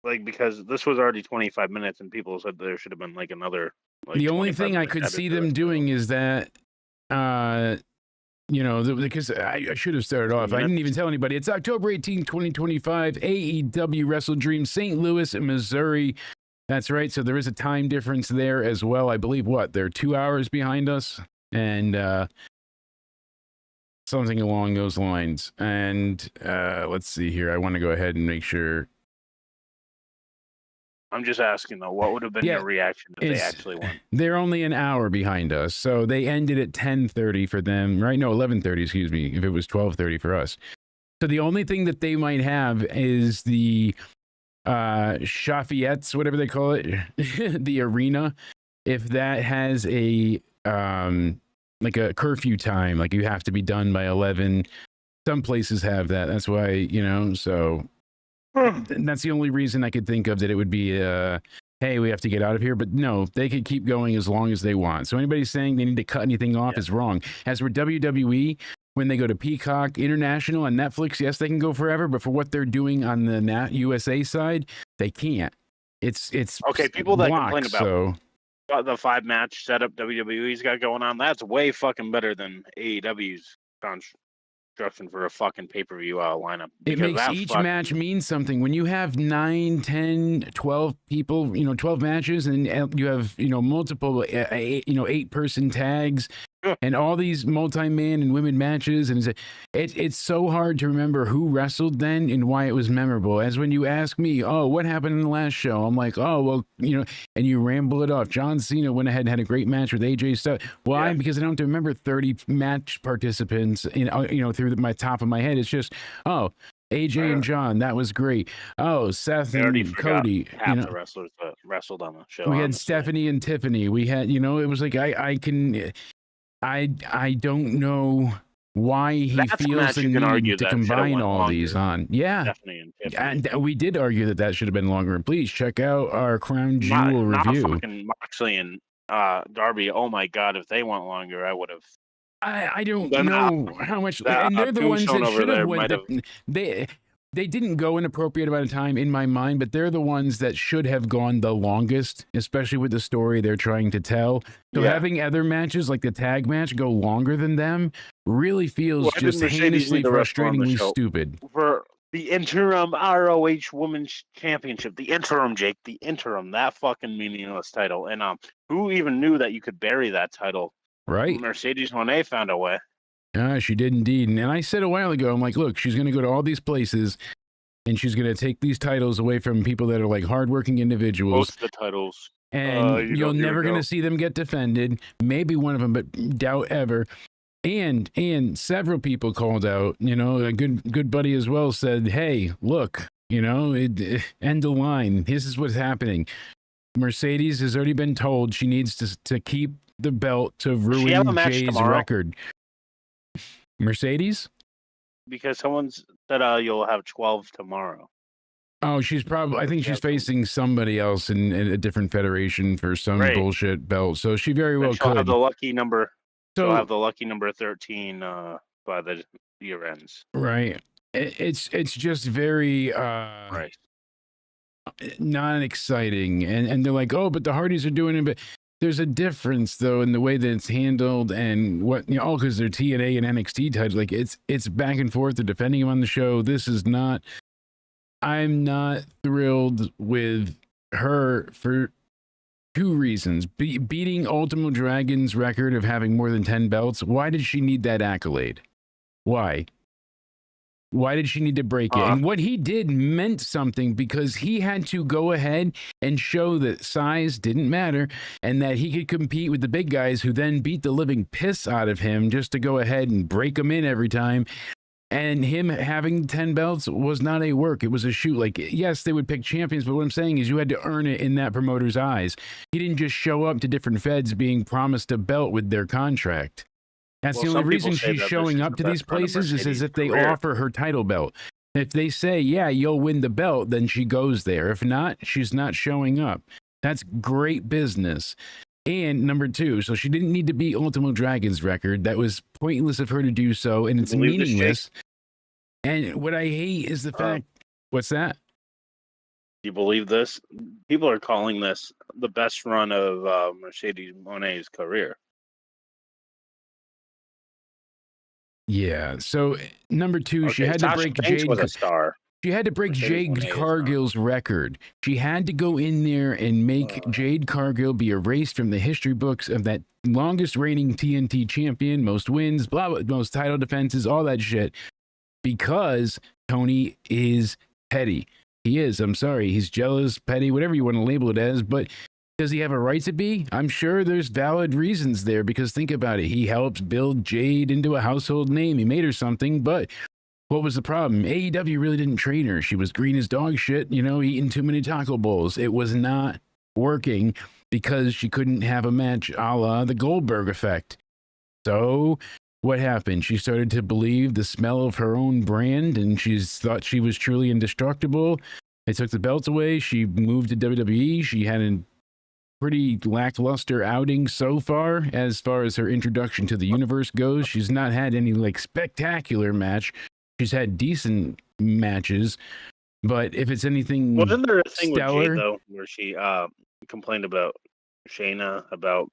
Like, because this was already 25 minutes and people said there should have been like another. Like, the only thing I could see them doing is that, because I should have started off. I didn't even tell anybody. It's October 18, 2025, AEW WrestleDream, St. Louis, Missouri. That's right. So there is a time difference there as well. I believe they're 2 hours behind us and something along those lines. And let's see here. I want to go ahead and make sure. I'm just asking, though, what would have been your reaction if they actually won? They're only an hour behind us, so they ended at 10:30 for them, right? No, 11:30, excuse me, if it was 12:30 for us. So the only thing that they might have is the Chaffeettes, whatever they call it, the arena, if that has a like a curfew time, like you have to be done by 11. Some places have that. That's why, so... That's the only reason I could think of that it would be hey, we have to get out of here. But no, they could keep going as long as they want. So anybody saying they need to cut anything off is wrong. As for WWE, when they go to Peacock International and Netflix, yes, they can go forever. But for what they're doing on the USA side, they can't. It's okay. People that blocked, complain about the 5-match setup WWE's got going on, that's way fucking better than AEW's construction for a fucking pay-per-view lineup. It makes each match mean something. When you have 9, 10, 12 people, 12 matches, and you have, multiple, 8-person tags, and all these multi-man and women matches, and it's so hard to remember who wrestled then and why it was memorable. As when you ask me, oh, what happened in the last show? I'm like, oh, well, and you ramble it off. John Cena went ahead and had a great match with AJ Styles. Why? Yeah. Because I don't have to remember 30 match participants, through my top of my head. It's just, oh, AJ and John, that was great. Oh, Seth and Cody. Half the wrestlers that wrestled on the show. We had Stephanie and Tiffany. We had, it was like I don't know why he feels the need to combine all these on. Yeah. And we did argue that should have been longer. Please check out our Crown Jewel review. Fucking Moxley and Darby. Oh my God, if they went longer, I would have. I don't know how much. And they're the ones that should have went. They didn't go an appropriate amount of time in my mind, but they're the ones that should have gone the longest, especially with the story they're trying to tell. So having other matches like the tag match go longer than them really feels just heinously, frustratingly stupid. For the interim ROH Women's Championship, the interim, Jake, that fucking meaningless title. And who even knew that you could bury that title? Right. Mercedes Moné found a way. She did indeed. And I said a while ago, I'm like, look, she's going to go to all these places and she's going to take these titles away from people that are like hardworking individuals. Most of the titles. And you're never going to see them get defended. Maybe one of them, but doubt ever. And several people called out, a good buddy as well said, hey, look, end the line. This is what's happening. Mercedes has already been told she needs to keep the belt to ruin Jay's record. Mercedes? Because someone said you'll have 12 tomorrow. Oh, I think she's facing somebody else in a different federation for some bullshit belt. So she very well could. Have the lucky number. She'll have the lucky number 13 by the year ends. Right. It's just very not exciting. And they're like, oh, but the Hardys are doing it, but there's a difference, though, in the way that it's handled and what, because they're TNA and NXT titles. Like, it's back and forth. They're defending him on the show. This is not. I'm not thrilled with her for two reasons. Beating Ultimo Dragon's record of having more than 10 belts. Why did she need that accolade? Why? Why did she need to break it? And what he did meant something because he had to go ahead and show that size didn't matter and that he could compete with the big guys who then beat the living piss out of him just to go ahead and break him in every time. And him having 10 belts was not a work. It was a shoot. Like, yes, they would pick champions, but what I'm saying is you had to earn it in that promoter's eyes. He didn't just show up to different feds being promised a belt with their contract. That's the only reason she's showing up to these places is as if they offer her title belt. If they say, yeah, you'll win the belt, then she goes there. If not, she's not showing up. That's great business. And number two, so she didn't need to beat Ultimo Dragon's record. That was pointless of her to do so, and it's meaningless. And what I hate is the fact... What's that? You believe this? People are calling this the best run of Mercedes Moné's career. Yeah. So number two, she had to break Jade. She had to break Jade Cargill's record. She had to go in there and make Jade Cargill be erased from the history books of that longest reigning TNT champion, most wins, blah, blah, most title defenses, all that shit. Because Tony is petty. He is. I'm sorry. He's jealous, petty, whatever you want to label it as. But does he have a right to be? I'm sure there's valid reasons there because think about it. He helped build Jade into a household name. He made her something, but what was the problem? AEW really didn't train her. She was green as dog shit, eating too many taco bowls. It was not working because she couldn't have a match a la the Goldberg effect. So what happened? She started to believe the smell of her own brand and she thought she was truly indestructible. They took the belt away. She moved to WWE. She had a pretty lackluster outing so far as her introduction to the universe goes. She's not had any like spectacular match. She's had decent matches, but if it's anything wasn't there a thing stellar, with Jade though, where she complained about Shayna about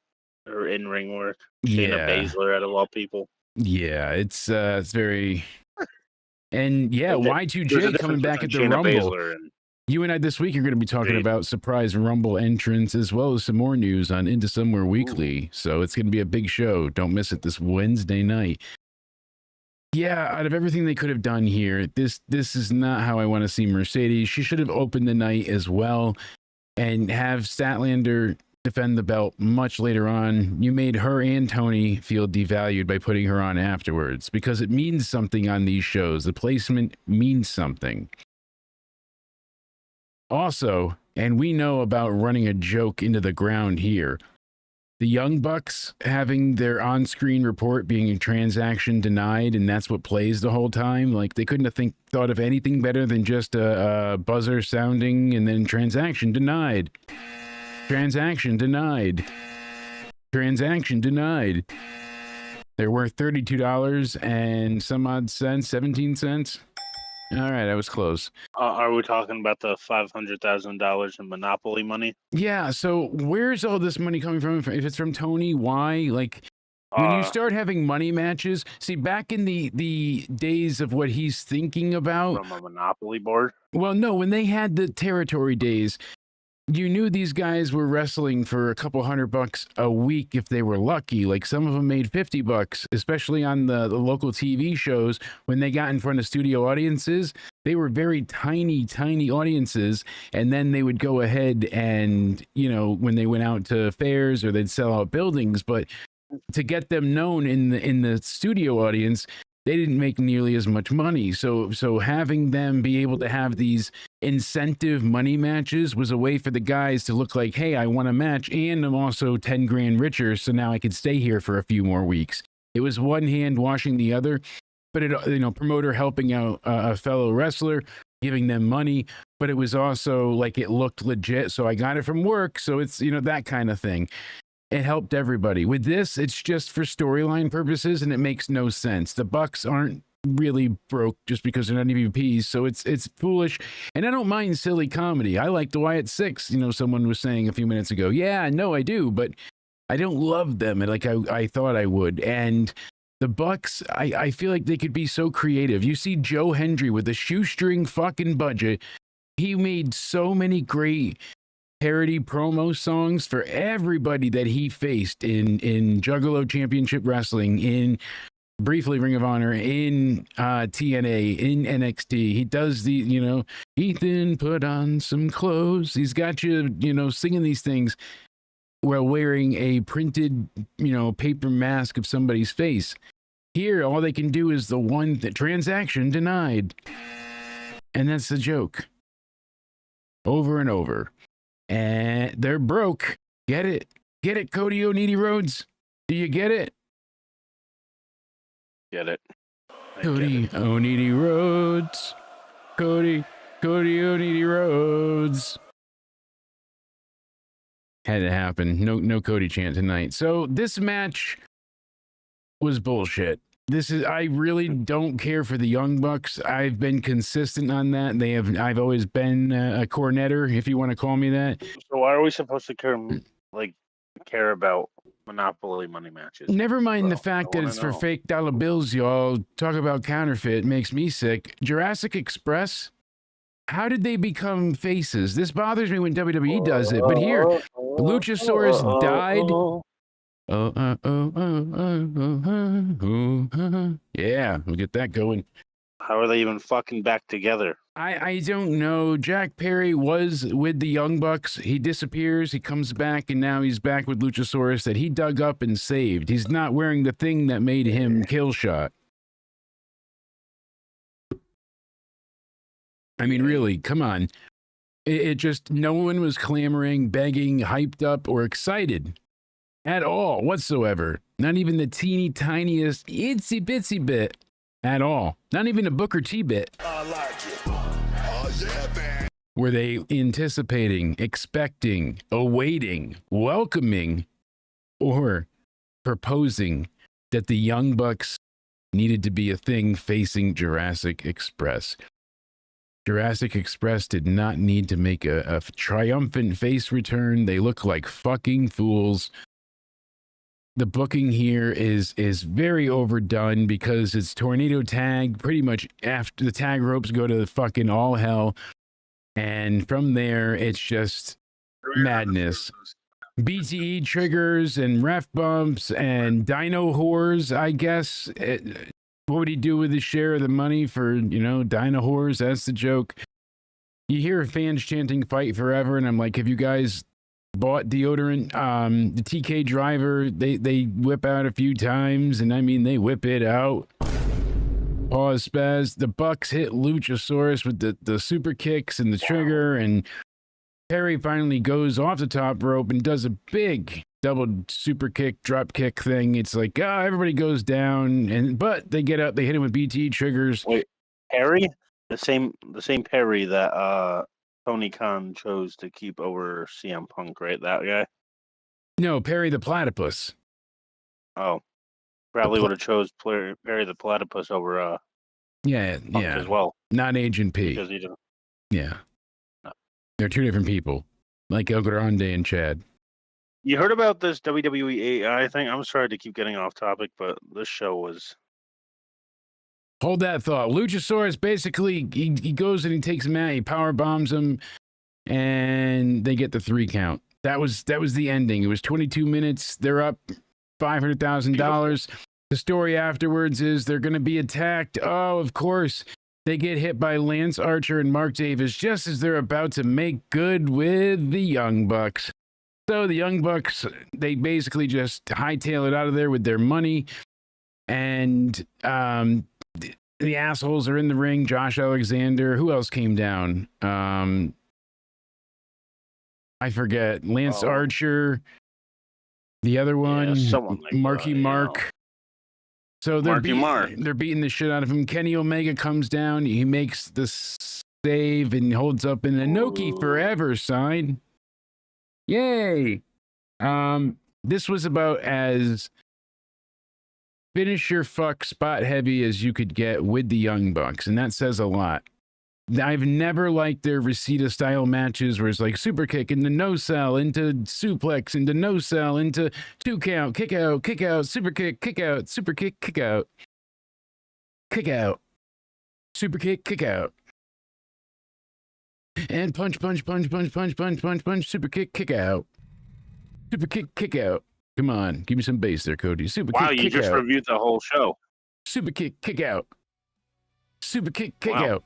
her in-ring work? Shayna Baszler, out of all people. Yeah, it's very. And yeah, There's a Y2J coming difference back at the between Shayna Rumble. Baszler and You and I this week are going to be talking Jade. about surprise Rumble entrance as well as some more news on Into Somewhere Weekly. So it's going to be a big show. Don't miss it this Wednesday night. Yeah, out of everything they could have done here, this is not how I want to see Mercedes. She should have opened the night as well and have Statlander defend the belt much later on. You made her and Tony feel devalued by putting her on afterwards because it means something on these shows. The placement means something. Also, and we know about running a joke into the ground here, the Young Bucks having their on-screen report being a transaction denied, and that's what plays the whole time. Like, they couldn't have thought of anything better than just a buzzer sounding and then transaction denied. Transaction denied. Transaction denied. They're worth $32 and some odd cents, 17 cents. All right, I was close. Are we talking about the $500,000 in Monopoly money? Yeah, so where's all this money coming from? If it's from Tony, why? Like, when you start having money matches, see, back in the days of what he's thinking about. From a Monopoly board? Well, no, when they had the territory days, you knew these guys were wrestling for a couple $100 a week if they were lucky. Like some of them made $50, especially on the local TV shows. When they got in front of studio audiences, they were very tiny audiences. And then they would go ahead and, you know, when they went out to fairs or they'd sell out buildings. But to get them known in the studio audience, they didn't make nearly as much money. So having them be able to have these incentive money matches was a way for the guys to look like, hey, I want a match and I'm also 10 grand richer, so now I could stay here for a few more weeks. It was one hand washing the other, but it, you know, promoter helping out a fellow wrestler, giving them money, but it was also like it looked legit. So I got it from work. So it's, you know, that kind of thing. It helped everybody. With this, it's just for storyline purposes, and it makes no sense. The Bucks aren't really broke just because they're not EVPs, so it's foolish. And I don't mind silly comedy. I like the Wyatt Six. You know, someone was saying a few minutes ago. Yeah, no, I do, but I don't love them like I thought I would. And the Bucks, I feel like they could be so creative. You see Joe Hendry with a shoestring fucking budget. He made so many great parody promo songs for everybody that he faced in Juggalo Championship Wrestling, in briefly Ring of Honor, in TNA, in NXT. He does the, you know, Ethan, put on some clothes. He's got you, you know, singing these things while wearing a printed, you know, paper mask of somebody's face. Here, all they can do is the transaction denied. And that's the joke. Over and over. And they're broke. Get it? Get it, Cody O'Needy Rhodes? Do you get it? Get it. Cody O'Needy Rhodes. Cody O'Needy Rhodes. Had to happen. No Cody chant tonight. So this match was bullshit. I really don't care for the Young Bucks. I've been consistent on that. I've always been a cornetter, if you want to call me that. So why are we supposed to care about Monopoly money matches? Never mind the fact that it's for fake dollar bills, y'all. Talk about counterfeit. Makes me sick. Jurassic Express, how did they become faces? This bothers me when WWE does it. But here, Luchasaurus died. Yeah, we'll get that going. How are they even fucking back together? I don't know. Jack Perry was with the Young Bucks. He disappears. He comes back, and now he's back with Luchasaurus that he dug up and saved. He's not wearing the thing that made him kill shot. I mean, really, come on. It just, no one was clamoring, begging, hyped up, or excited at all whatsoever. Not even the teeny tiniest itsy bitsy bit at all. Not even a Booker T bit. I like it. Oh, yeah, man. Were they anticipating, expecting, awaiting, welcoming, or proposing that the Young Bucks needed to be a thing facing Jurassic Express? Jurassic Express did not need to make a triumphant face return. They look like fucking fools. The booking here is very overdone because it's tornado tag. Pretty much after the tag ropes go to the fucking all hell. And from there, it's just madness. BTE triggers and ref bumps and dino whores, I guess. What would he do with his share of the money for, dino whores? That's the joke. You hear fans chanting fight forever, and I'm like, have you guys bought deodorant? The TK driver, they whip out a few times, and I mean, they whip it out. Pause spaz. The Bucks hit Luchasaurus with the super kicks and the trigger, and Perry finally goes off the top rope and does a big double super kick, drop kick thing. It's like, everybody goes down, but they get up, they hit him with BT triggers. Wait, Perry? The same Perry that Tony Khan chose to keep over CM Punk, right? That guy? No, Perry the Platypus. Oh. Probably would have chose Perry the Platypus over Punk as well. Not Agent P. Because he didn't. Yeah. No. They're two different people. Like El Grande and Chad. You heard about this WWE AI thing? I'm sorry to keep getting off topic, but this show was... Hold that thought. Luchasaurus basically, he goes and he takes him out, he power bombs him, and they get the 3 count. That was the ending. It was 22 minutes. They're up $500,000. The story afterwards is they're going to be attacked. Oh, of course. They get hit by Lance Archer and Mark Davis just as they're about to make good with the Young Bucks. So the Young Bucks, they basically just hightail it out of there with their money. And the assholes are in the ring. Josh Alexander. Who else came down? I forget. Lance Archer. The other one, like Marky Mark. So they're beating the shit out of him. Kenny Omega comes down. He makes the save and holds up an Inoki Forever sign. Yay! This was about as finisher fuck spot heavy as you could get with the Young Bucks, and that says a lot. I've never liked their Reseda style matches where it's like super kick into no sell, into suplex, into no sell, into 2 count, kick out, super kick out, super kick out, super kick out. And punch, super kick out. Super kick out. Come on, give me some bass there, Cody. Super kick out. Wow, you just reviewed the whole show. Super kick out. Super kick out.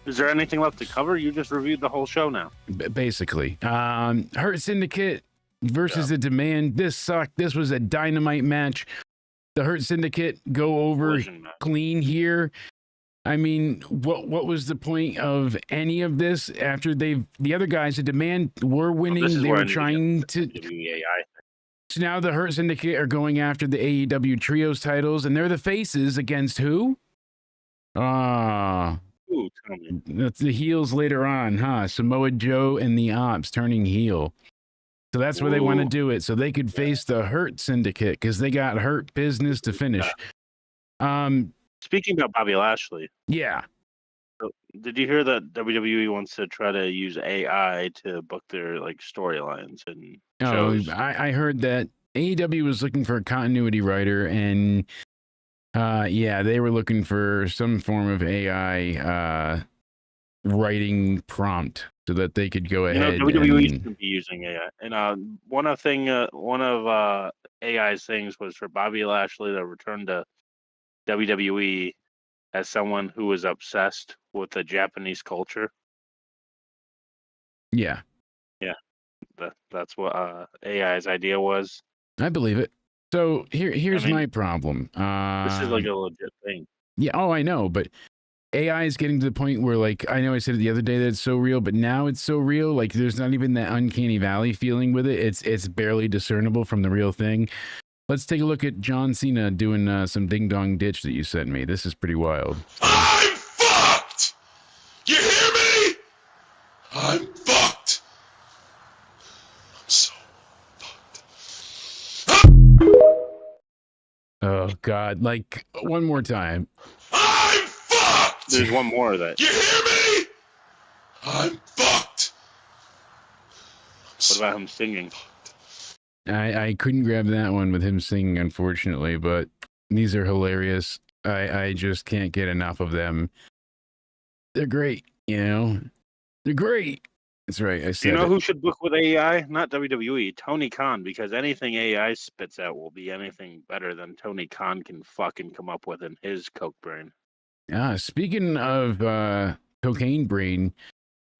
Is there anything left to cover? You just reviewed the whole show now. Basically. Hurt Syndicate versus the Demand. This sucked. This was a dynamite match. The Hurt Syndicate go over clean here. I mean, what was the point of any of this after the other guys, the Demand were winning. They were trying to... So now the Hurt Syndicate are going after the AEW Trios titles, and they're the faces against who? Ooh, tell me. That's the heels later on, huh? Samoa Joe and the Ops turning heel. So that's where they want to do it, so they could face the Hurt Syndicate because they got Hurt business to finish. Speaking about Bobby Lashley. Yeah. So, did you hear that WWE wants to try to use AI to book their storylines and shows? I heard that AEW was looking for a continuity writer, and they were looking for some form of AI writing prompt so that they could go ahead. WWE should be using AI, and one of AI's things was for Bobby Lashley to return to WWE as someone who was obsessed with the Japanese culture. Yeah. That's what AI's idea was. I believe it. So here's my problem. This is like a legit thing. Yeah. Oh, I know, but AI is getting to the point where, I know I said it the other day that it's so real, but now it's so real. There's not even that uncanny valley feeling with it. It's barely discernible from the real thing. Let's take a look at John Cena doing some ding dong ditch that you sent me. This is pretty wild. I'm fucked. You hear me? God. Like, one more time. I'm fucked! There's one more of that. You hear me? I'm fucked! What about him singing? I couldn't grab that one with him singing, unfortunately, but these are hilarious. I just can't get enough of them. They're great, you know? They're great. That's right. I Do said you know it. who should book with AI? Not WWE, Tony Khan, because anything AI spits out will be anything better than Tony Khan can fucking come up with in his coke brain. Speaking of cocaine brain,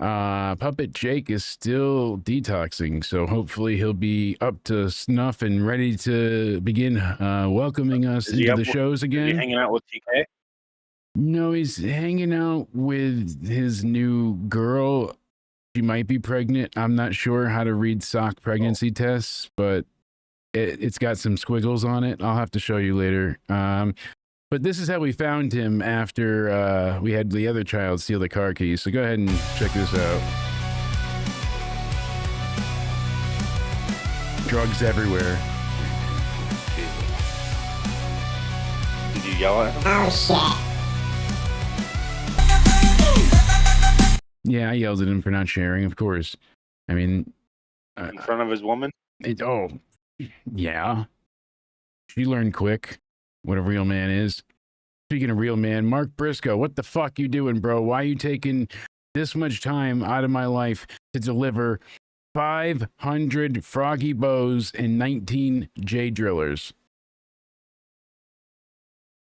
Puppet Jake is still detoxing, so hopefully he'll be up to snuff and ready to begin welcoming us Is he into up the with- shows Is he again. hanging out with TK? No, he's hanging out with his new girl. She might be pregnant. I'm not sure how to read sock pregnancy tests, but it's got some squiggles on it. I'll have to show you later. But this is how we found him after we had the other child steal the car keys. So go ahead and check this out. Drugs everywhere. Did you yell at him? Oh Yeah, I yelled at him for not sharing, of course. I mean, In front of his woman? Yeah. She learned quick what a real man is. Speaking of real man, Mark Briscoe, what the fuck you doing, bro? Why you taking this much time out of my life to deliver 500 Froggy Bows and 19 J Drillers?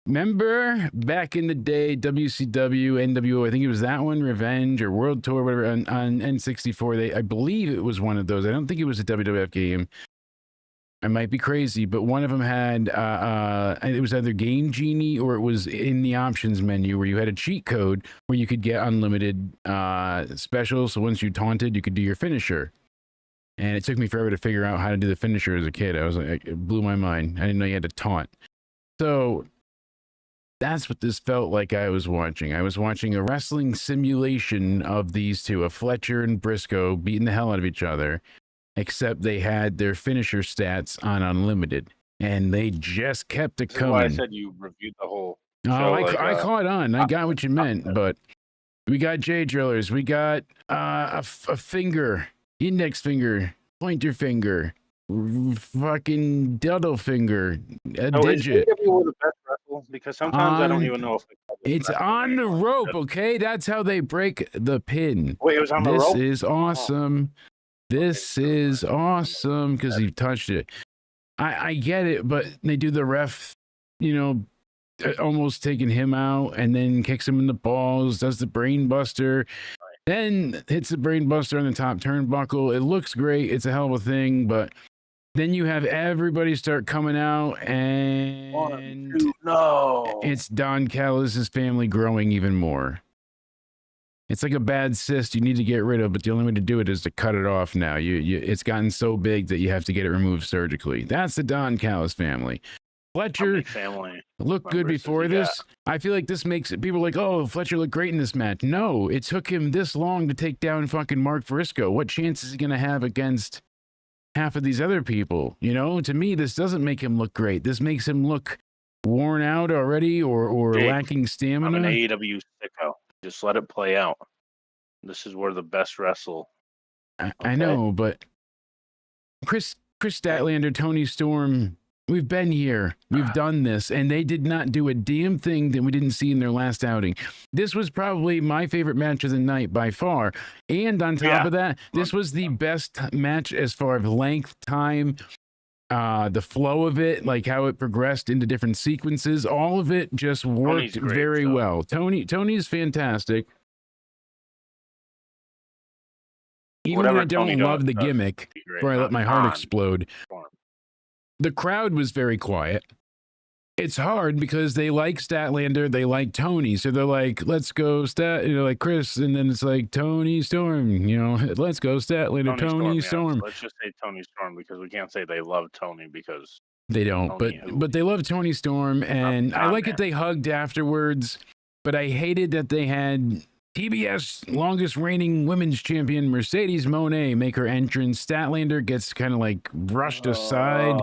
Remember back in the day, WCW, NWO, I think it was that one, Revenge or World Tour, whatever, on N64. I believe it was one of those. I don't think it was a WWF game. I might be crazy, but one of them had, it was either Game Genie or it was in the options menu where you had a cheat code where you could get unlimited specials. So once you taunted, you could do your finisher. And it took me forever to figure out how to do the finisher as a kid. I was like, it blew my mind. I didn't know you had to taunt. So that's what this felt like I was watching. I was watching a wrestling simulation of these two, of Fletcher and Briscoe beating the hell out of each other, except they had their finisher stats on unlimited, and they just kept it This is why I coming. said you reviewed the whole Oh, show. I caught on. I got what you meant, but we got J Drillers. We got a finger, index finger, pointer finger, fucking dildo finger, a digit. Is AEW the best wrestle? Because sometimes I don't On- even know if It's on the rope, okay? That's how they break the pin. Wait, it was on the This rope? is awesome. This is awesome because he touched it. I get it, but they do the ref, almost taking him out and then kicks him in the balls, does the brain buster, then hits the brain buster on the top turnbuckle. It looks great. It's a hell of a thing, but then you have everybody start coming out and 1, 2, no. it's Don Callis' family growing even more. It's like a bad cyst you need to get rid of, but the only way to do it is to cut it off now. It's gotten so big that you have to get it removed surgically. That's the Don Callis family. How Fletcher many family looked good members does before he this. I feel like this makes it, people are like, oh, Fletcher looked great in this match. No, it took him this long to take down fucking Mark Briscoe. What chance is he going to have against half of these other people? To me, this doesn't make him look great. This makes him look worn out already or Jake, lacking I'm stamina. an AEW sicko. Just let it play out. This is where the best wrestle. I know, but Chris Statlander, Tony Storm, we've been here. We've done this, and they did not do a damn thing that we didn't see in their last outing. This was probably my favorite match of the night by far. And on top of that, this was the best match as far as length, time, the flow of it, like how it progressed into different sequences. All of it just worked great, very so. well. Tony's fantastic. Even when I don't love the gimmick, before I let my heart explode, the crowd was very quiet. It's hard because they like Statlander, they like Tony, so they're like, "Let's go like Chris," and then it's like Tony Storm, "Let's go Statlander, Tony Storm." Let's just say Tony Storm because we can't say they love Tony because They don't, but they love Tony Storm, and I like it. They hugged afterwards, but I hated that they had TBS longest reigning women's champion Mercedes Moné make her entrance. Statlander gets kind of like brushed aside.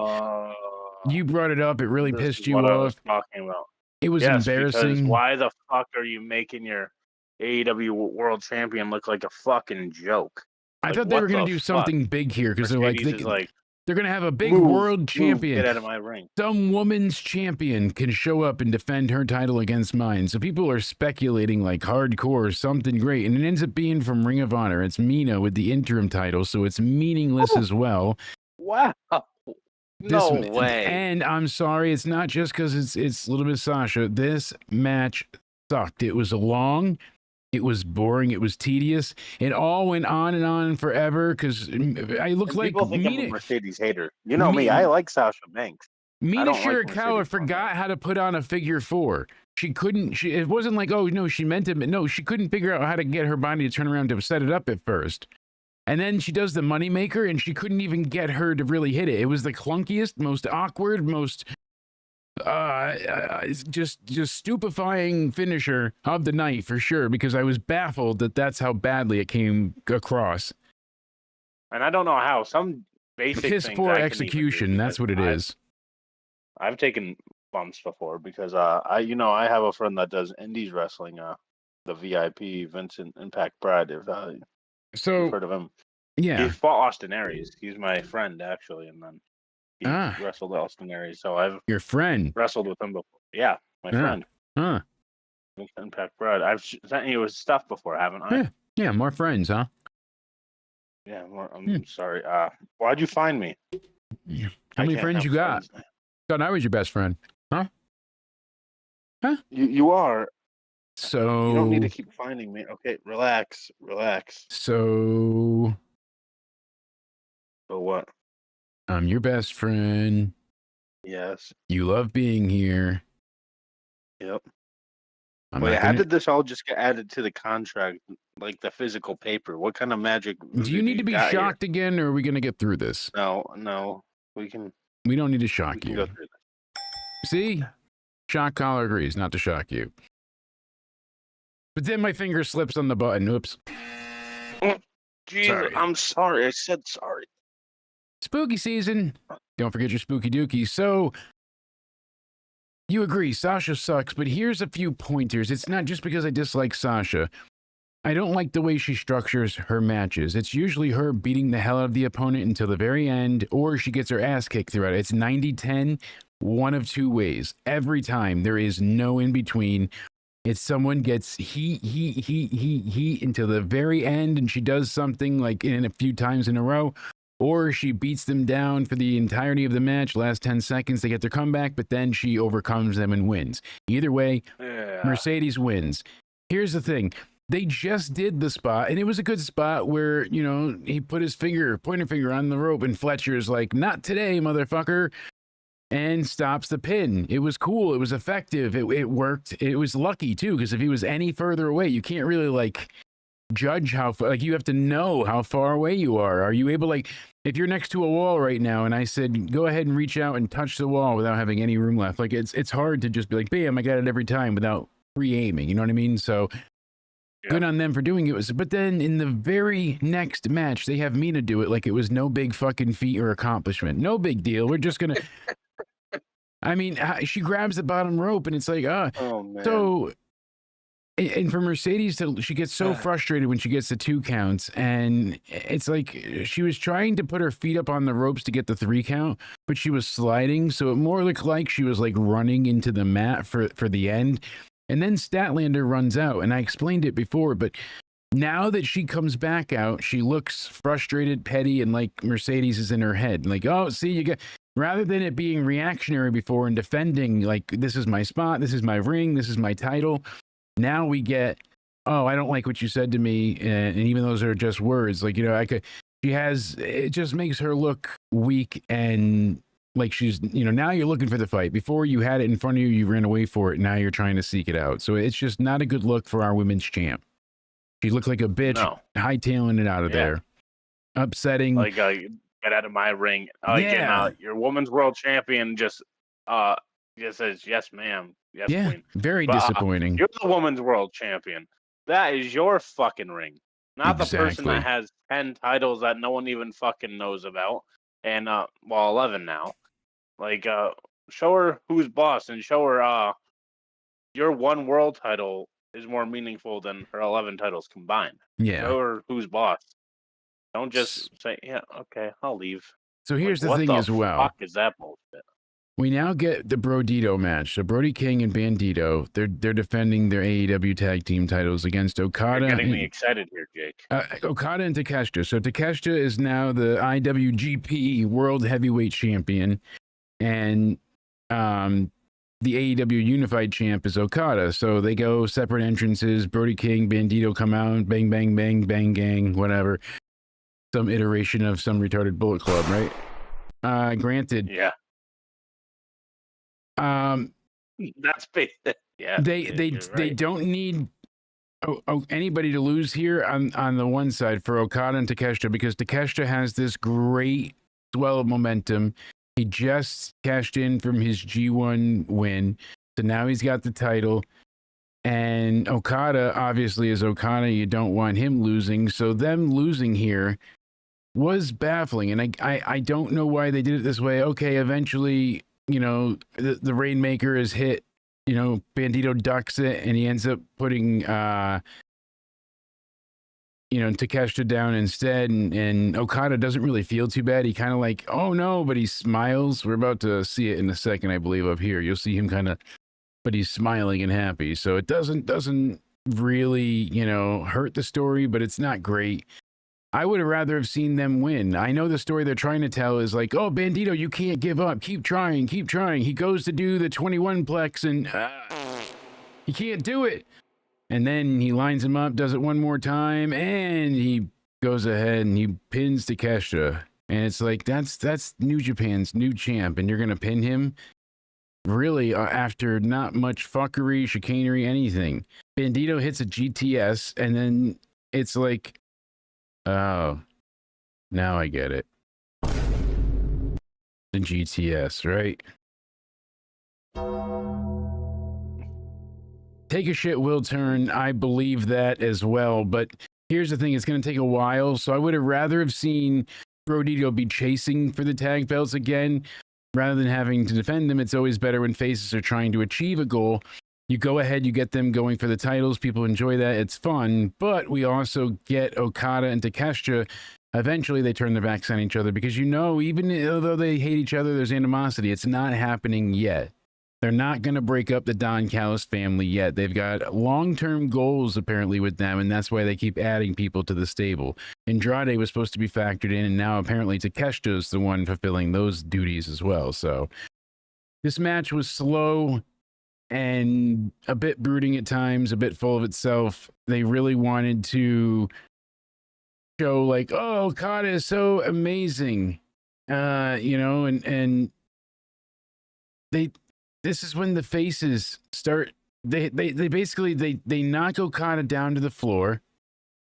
You brought it up. It really This pissed is you what I was off. talking about. It was Yes, because embarrassing. why the fuck are you making your AEW World Champion look like a fucking joke? I Like, thought they what were going the to do fuck? something big here because they're like, Mercedes is like, they're going to have a big move, world champion. get out of my ring. Some woman's champion can show up and defend her title against mine. So people are speculating like hardcore, something great. And it ends up being from Ring of Honor. It's Mina with the interim title. So it's meaningless as well. Wow. No way. And I'm sorry, it's not just because it's a little bit Sasha. This match sucked. It was long. It was boring. It was tedious. It all went on and on forever because I look like people think I'm a Mina. Mercedes hater. You know me. I like Sasha Banks. Mina don't like Shirakawa Mercedes forgot how to put on a figure four. She couldn't. It wasn't like, oh no, she meant it. But no, she couldn't figure out how to get her body to turn around to set it up at first. And then she does the moneymaker, and she couldn't even get her to really hit it. It was the clunkiest, most awkward, most just stupefying finisher of the night for sure. Because I was baffled that that's how badly it came across. And I don't know how. Some basic Piss things poor I can execution. even do That's what it is. I've taken bumps before because I have a friend that does indies wrestling. The VIP Vincent Impact Brad. If you've heard of him. Yeah. He fought Austin Aries. He's my friend, actually, and then he wrestled Austin Aries. So I've Your friend. wrestled with him before. Yeah, my friend. Huh. Impact Brad. I've sent you his stuff before, haven't I? Yeah, more friends, huh? Yeah, I'm sorry. Why'd you find me? How many friends you got? Thought I was your best friend. Huh? You are. So You don't need to keep finding me. Okay, relax. So what? I'm your best friend. Yes. You love being here. Yep. Wait, how did this all just get added to the contract, like the physical paper? What kind of magic? Do you need to be shocked again, or are we going to get through this? No. We don't need to shock you. Go through this. See? Shock collar agrees not to shock you. But then my finger slips on the button. Oops. Jesus, Sorry. I'm sorry. I said sorry. Spooky season. Don't forget your spooky dookie. So, you agree, Sasha sucks, but here's a few pointers. It's not just because I dislike Sasha. I don't like the way she structures her matches. It's usually her beating the hell out of the opponent until the very end, or she gets her ass kicked throughout it. It's 90-10, one of two ways. Every time. There is no in between. It's someone gets heat until the very end, and she does something like in a few times in a row, or she beats them down for the entirety of the match, last 10 seconds, they get their comeback, but then she overcomes them and wins. Either way, Mercedes wins. Here's the thing. They just did the spot, and it was a good spot where, he put his pointer finger on the rope, and Fletcher's like, not today, motherfucker, and stops the pin. It was cool. It was effective. It worked. It was lucky, too, because if he was any further away, you can't really, judge how far, you have to know how far away you are. Are you able, if you're next to a wall right now, and I said, go ahead and reach out and touch the wall without having any room left, it's hard to just be like, bam, I got it every time without pre-aiming, you know what I mean? So, good on them for doing it. But then in the very next match, they have Mina do it like it was no big fucking feat or accomplishment. No big deal. We're just going to... I mean, she grabs the bottom rope, and it's like, oh, man. So... And for Mercedes, she gets so frustrated when she gets the 2 counts, and it's like she was trying to put her feet up on the ropes to get the 3 count, but she was sliding, so it more looked like she was running into the mat for the end. And then Statlander runs out, and I explained it before, but now that she comes back out, she looks frustrated, petty, and like Mercedes is in her head. Oh, see, you got... Rather than it being reactionary before and defending, this is my spot, this is my ring, this is my title... Now we get, I don't like what you said to me, and even those are just words. It just makes her look weak and like she's, now you're looking for the fight. Before you had it in front of you, you ran away for it. Now you're trying to seek it out. So it's just not a good look for our women's champ. She looked like a bitch, hightailing it out of there. Upsetting. Get out of my ring. Your women's world champion just says, yes, ma'am. Yes, queen. Very disappointing. You're the woman's world champion. That is your fucking ring. Not the person that has 10 titles that no one even fucking knows about. And, 11 now. Like, show her who's boss and show her your one world title is more meaningful than her 11 titles combined. Yeah. Show her who's boss. Don't just say, yeah, okay, I'll leave. So here's the what thing the as well. fuck is that bullshit? We now get the Brodito match. So Brody King and Bandito, they're defending their AEW tag team titles against Okada. You're getting me excited here, Jake. Okada and Takeshita. So Takeshita is now the IWGP World Heavyweight Champion, and the AEW Unified Champ is Okada. So they go separate entrances. Brody King, Bandito come out, bang, bang, bang, bang, gang, whatever. Some iteration of some retarded Bullet Club, right? Granted. Yeah. That's basic. Yeah. They don't need anybody to lose here on the one side for Okada and Takeshita, because Takeshita has this great swell of momentum. He just cashed in from his G1 win, so now he's got the title. And Okada obviously is Okada. You don't want him losing, so them losing here was baffling. And I don't know why they did it this way. Okay, eventually, you know, the Rainmaker is hit. You know, Bandito ducks it, and he ends up putting, Takeshita down instead. And Okada doesn't really feel too bad. He kind of like, oh no, but he smiles. We're about to see it in a second, I believe, up here. You'll see him kind of, but he's smiling and happy. So it doesn't really, hurt the story, but it's not great. I would have rather have seen them win. I know the story they're trying to tell is like, oh, Bandito, you can't give up. Keep trying, keep trying. He goes to do the 21 plex and he can't do it. And then he lines him up, does it one more time, and he goes ahead and he pins Takeshita. And it's like, that's New Japan's new champ, and you're going to pin him? Really, after not much fuckery, chicanery, anything. Bandito hits a GTS, and then it's like, oh, now I get it. The GTS, right? Take a shit will turn. I believe that as well. But here's the thing. It's going to take a while. So I would have rather have seen Brodito be chasing for the tag belts again rather than having to defend them. It's always better when faces are trying to achieve a goal. You go ahead, you get them going for the titles. People enjoy that. It's fun. But we also get Okada and Takeshita. Eventually, they turn their backs on each other because, even though they hate each other, there's animosity. It's not happening yet. They're not going to break up the Don Callis family yet. They've got long-term goals, apparently, with them, and that's why they keep adding people to the stable. Andrade was supposed to be factored in, and now apparently Takeshita is the one fulfilling those duties as well. So this match was slow and a bit brooding at times, a bit full of itself. They really wanted to show like, oh, Okada is so amazing, and this is when the faces start. They basically they knock Okada down to the floor,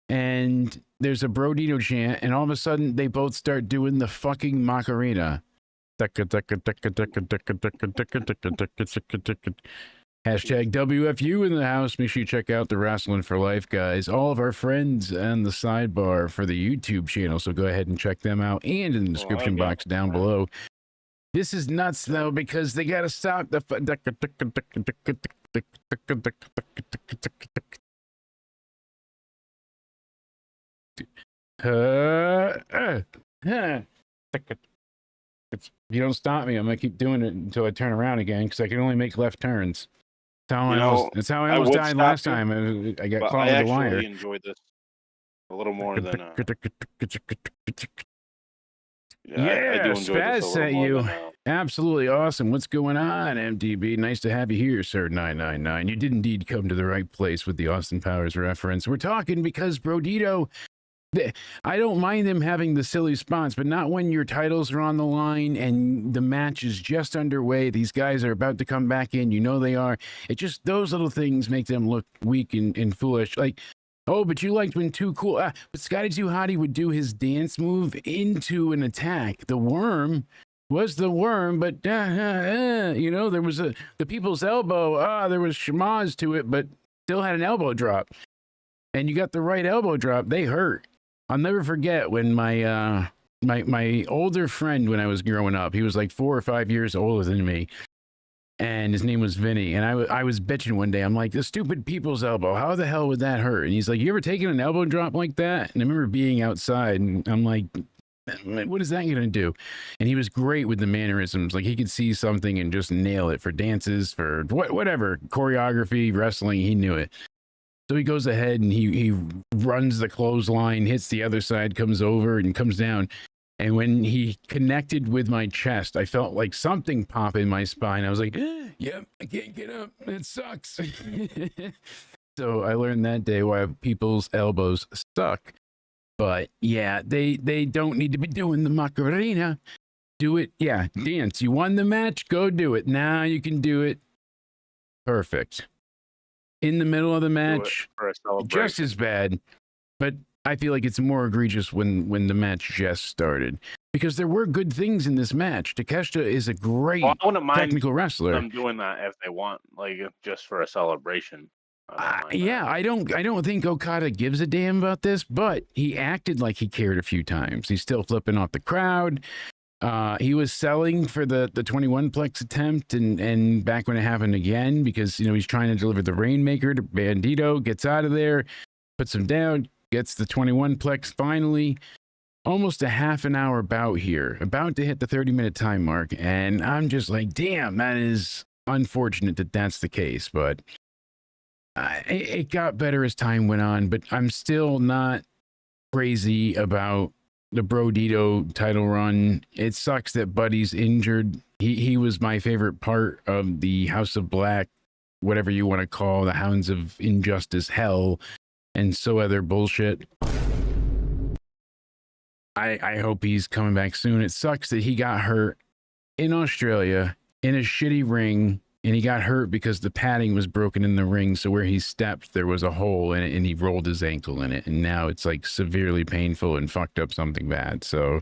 and there's a Brodito chant, and all of a sudden they both start doing the fucking Macarena. Hashtag WFU in the house. Make sure you check out the Wrestling for Life guys. All of our friends and the sidebar for the YouTube channel. So go ahead and check them out, and in the description box down below. This is nuts though, because they gotta stop the if you don't stop me, I'm gonna keep doing it until I turn around again, because I can only make left turns. That's how I almost died last time. I got caught with a wire. I actually enjoyed this a little more than yeah, Spaz sent you. Absolutely awesome. What's going on, MDB? Nice to have you here, sir. 999. You did indeed come to the right place with the Austin Powers reference. We're talking because Brodito, I don't mind them having the silly spots, but not when your titles are on the line and the match is just underway. These guys are about to come back in. They are. It just, those little things make them look weak and foolish. Like, oh, but you liked when Too Cool. But Scotty 2 Hotty would do his dance move into an attack. The worm was the worm, but there was the people's elbow. There was schmaz to it, but still had an elbow drop. And you got the right elbow drop. They hurt. I'll never forget when my my older friend when I was growing up. He was like 4 or 5 years older than me, and his name was Vinny. And I was bitching one day. I'm like, the stupid people's elbow. How the hell would that hurt? And he's like, you ever taken an elbow drop like that? And I remember being outside, and I'm like, what is that going to do? And he was great with the mannerisms. Like he could see something and just nail it for dances, for whatever, choreography, wrestling. He knew it. So he goes ahead and he runs the clothesline, hits the other side, comes over and comes down. And when he connected with my chest, I felt like something pop in my spine. I was like, yep, I can't get up. It sucks. So I learned that day why people's elbows suck. But yeah, they don't need to be doing the Macarena. Do it. Yeah, dance. You won the match. Go do it. Now you can do it. Perfect. In the middle of the match, just as bad, but I feel like it's more egregious when the match just started, because there were good things in this match. Takeshita is a great technical wrestler. I'm doing that if they want, like, just for a celebration. Yeah, I don't think Okada gives a damn about this, but he acted like he cared a few times. He's still flipping off the crowd. He was selling for the 21-plex attempt and back when it happened again, because, you know, he's trying to deliver the Rainmaker to Bandito, gets out of there, puts him down, gets the 21-plex finally. Almost a half an hour bout here, about to hit the 30-minute time mark. And I'm just like, damn, that is unfortunate that that's the case. But it got better as time went on, but I'm still not crazy about the Brodito title run. It sucks that Buddy's injured. He was my favorite part of the House of Black, whatever you want to call the Hounds of Injustice hell, and so other bullshit. I hope he's coming back soon. It sucks that he got hurt in Australia in a shitty ring, and he got hurt because the padding was broken in the ring. So where he stepped, there was a hole in it, and he rolled his ankle in it. And now it's like severely painful and fucked up something bad. So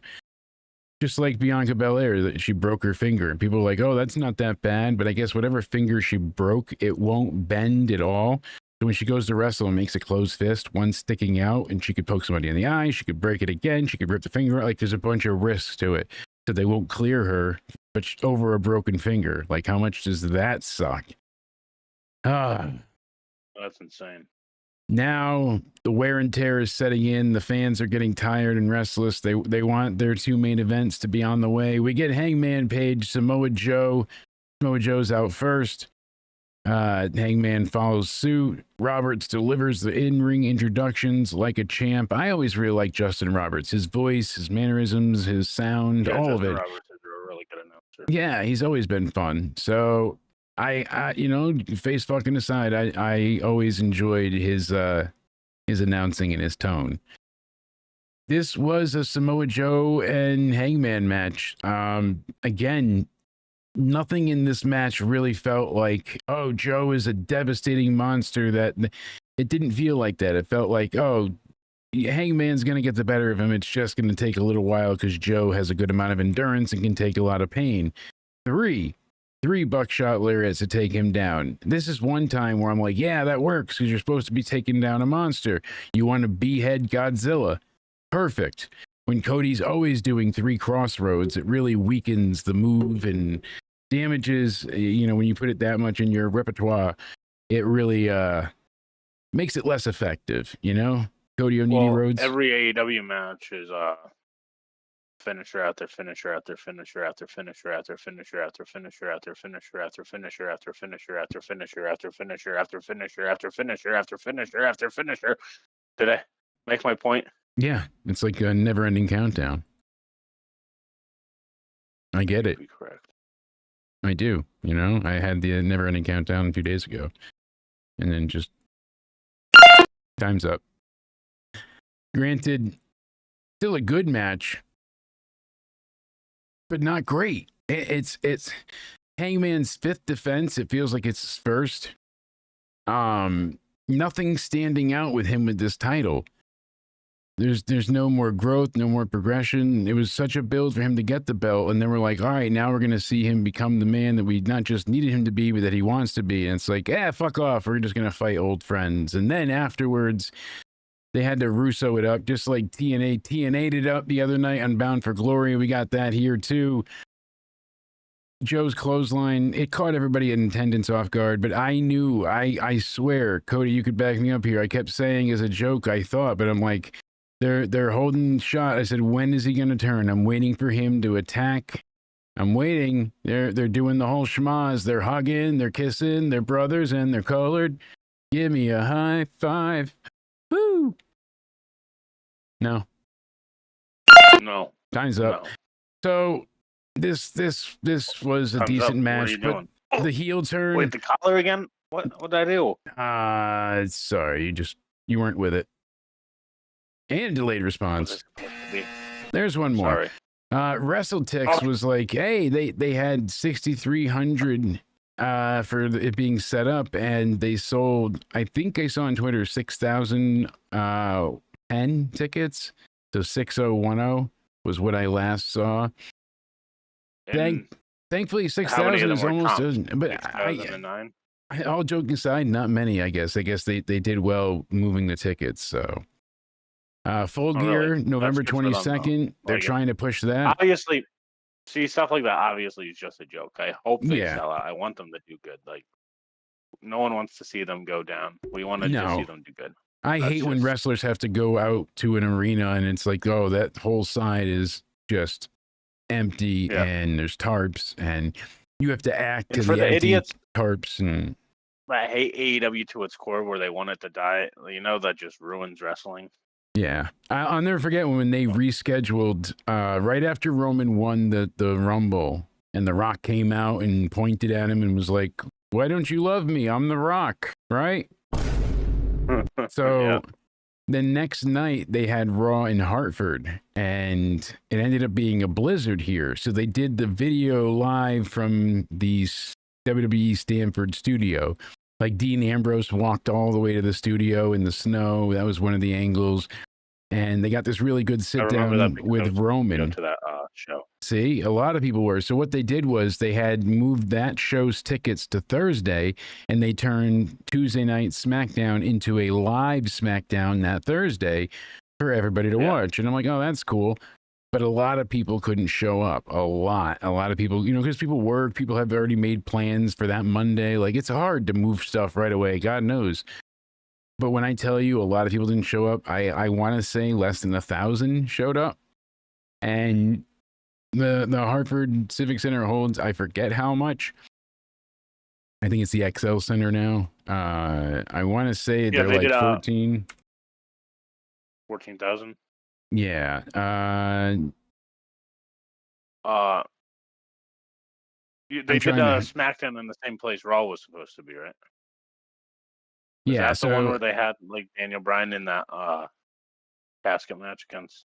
just like Bianca Belair, that she broke her finger, and people are like, oh, that's not that bad. But I guess whatever finger she broke, it won't bend at all. So when she goes to wrestle and makes a closed fist, one sticking out, and she could poke somebody in the eye, she could break it again, she could rip the finger out. Like, there's a bunch of risks to it. So they won't clear her, but over a broken finger. Like, how much does that suck? That's insane. Now the wear and tear is setting in. The fans are getting tired and restless. They want their two main events to be on the way. We get Hangman Page, Samoa Joe. Samoa Joe's out first. Hangman follows suit. Roberts delivers the in-ring introductions like a champ. I always really like Justin Roberts. His voice, his mannerisms, his sound, all of it. Roberts is a really good announcer. Yeah, he's always been fun. So I you know, face fucking aside, I always enjoyed his announcing and his tone. This was a Samoa Joe and Hangman match. Again, nothing in this match really felt like, oh, Joe is a devastating monster. That it didn't feel like that. It felt like, oh, Hangman's going to get the better of him. It's just going to take a little while because Joe has a good amount of endurance and can take a lot of pain. Three buckshot lariats to take him down. This is one time where I'm like, yeah, that works because you're supposed to be taking down a monster. You want to behead Godzilla. Perfect. When Cody's always doing 3 crossroads, it really weakens the move and damages, you know, when you put it that much in your repertoire, it really makes it less effective, you know? Cody Onini Rhodes. Every AEW match is finisher after finisher after finisher after finisher after finisher after finisher after finisher after finisher after finisher after finisher after finisher after finisher after finisher after finisher after finisher. Did I make my point? Yeah, it's like a never-ending countdown. I get it. Correct. I do. You know, I had the never-ending countdown a few days ago, and then just time's up. Granted, still a good match, but not great. It's Hangman's 5th defense. It feels like it's his first. Nothing standing out with him with this title. There's no more growth, no more progression. It was such a build for him to get the belt, and then we're like, all right, now we're going to see him become the man that we not just needed him to be, but that he wants to be. And it's like, fuck off. We're just going to fight old friends. And then afterwards, They had to Russo it up, just like TNA'd it up the other night on Bound for Glory. We got that here too. Joe's clothesline, it caught everybody in attendance off guard, but I knew, I swear, Cody, you could back me up here. I kept saying as a joke, I thought, but I'm like, they're holding shot. I said, when is he going to turn? I'm waiting for him to attack. I'm waiting. They're doing the whole schmaz. They're hugging, they're kissing, they're brothers, and they're colored. Give me a high five. Woo! No. No. Time's up. No. So this was a Time's decent up. What are match, you but doing? the heel turn. Wait, the collar again? What did I do? Sorry, you weren't with it. And delayed What was response. it supposed to be? There's one more. Sorry. WrestleTix was like, hey, they had 6,300 for it being set up, and they sold, I think I saw on Twitter, 6,010 tickets. So 6010 was what I last saw. Thankfully, how many 6,000 of is them were almost comp? doesn't. But 6,009? all joking aside, not many. I guess they did well moving the tickets. So Full Oh, Gear, really? November That's good for them, though. 22nd. They're Like it. trying to push that. Obviously, see, stuff like that obviously is just a joke. I hope they Yeah. sell out. I want them to do good. Like, no one wants to see them go down. We want to just No. see them do good. I That's hate when just- wrestlers have to go out to an arena and it's like, oh, that whole side is just empty Yeah. and there's tarps and you have to act And to for the the empty idiots, tarps and I hate AEW to its core where they want it to die. You know, that just ruins wrestling. yeah. I'll never forget when they rescheduled right after Roman won the Rumble and The Rock came out and pointed at him and was like, why don't you love me? I'm The Rock, right? So Yeah. the next night they had Raw in Hartford and it ended up being a blizzard here. So they did the video live from the WWE Stanford studio. Like Dean Ambrose walked all the way to the studio in the snow. That was one of the angles. And they got this really good sit remember that down because I with was Go Roman. to that show. See, a lot of people were. So what they did was they had moved that show's tickets to Thursday, and they turned Tuesday night SmackDown into a live SmackDown that Thursday for everybody to Yeah. watch. And I'm like, oh, that's cool. But a lot of people couldn't show up. A lot of people, because people work, people have already made plans for that Monday. Like, it's hard to move stuff right away. God knows. But when I tell you a lot of people didn't show up, I want to say less than 1,000 showed up. And the Hartford Civic Center holds, I forget how much. I think it's the XL Center now. I want to say they're they like did, 14. 14,000. Yeah. They I'm did trying to- SmackDown in the same place Raw was supposed to be, right? Yeah. That's the one So where they had like Daniel Bryan in that casket match against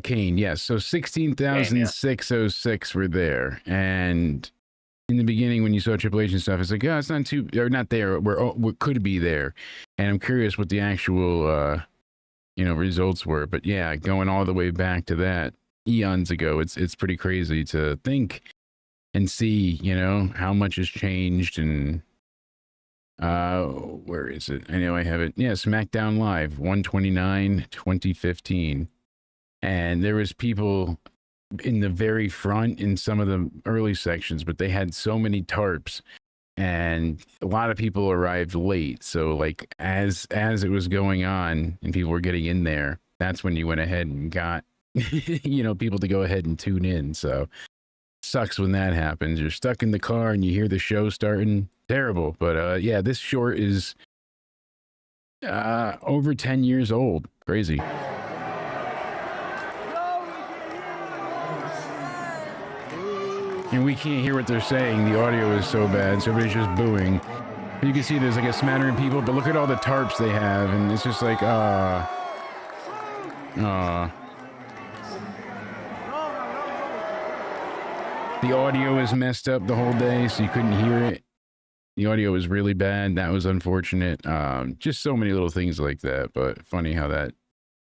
Kane, yes. So 16,606 were there. And in the beginning, when you saw Triple H and stuff, it's like, oh, it's not too, or not there. We could be there. And I'm curious what the actual, results were. But yeah, going all the way back to that eons ago, it's pretty crazy to think and see, how much has changed. And where is it? I know I have it. Yeah, SmackDown Live, 1/29/2015. And there was people in the very front in some of the early sections, but they had so many tarps and a lot of people arrived late. So like as it was going on and people were getting in there, that's when you went ahead and got, people to go ahead and tune in. So sucks when that happens. You're stuck in the car and you hear the show starting. Terrible. But yeah, this short is over 10 years old. Crazy. And we can't hear what they're saying. The audio is so bad, so everybody's just booing. You can see there's like a smattering of people, but look at all the tarps they have, and it's just like, The audio is messed up the whole day, so you couldn't hear it. The audio was really bad. That was unfortunate. Just so many little things like that, but funny how that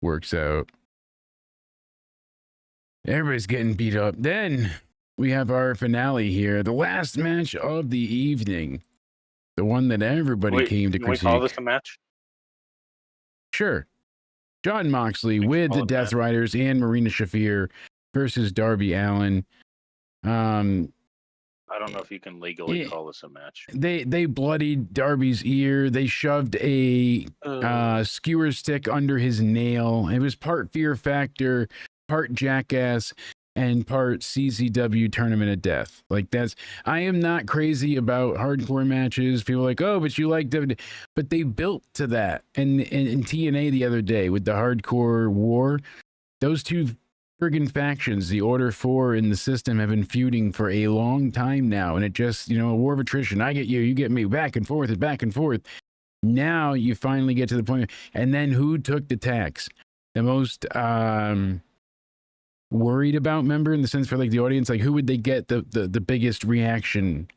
works out. Everybody's getting beat up. Then we have our finale here, the last match of the evening, the one that everybody came to Can we call critique. this a match? Sure. John Moxley Thanks for with the calling, Death man. Riders and Marina Shafir versus Darby Allin. I don't know if you can legally Yeah. call this a match. They bloodied Darby's ear. They shoved a skewer stick under his nail. It was part Fear Factor, part Jackass, and part CZW Tournament of Death. Like I am not crazy about hardcore matches. People are like, oh, but you like WWE. But they built to that. And in TNA the other day with the Hardcore War, those two friggin' factions, the Order 4 and the System, have been feuding for a long time now. And it just, a war of attrition. I get you, you get me, back and forth and back and forth. Now you finally get to the point. And then who took the tax? The most worried about member, in the sense for like the audience, like who would they get the biggest reaction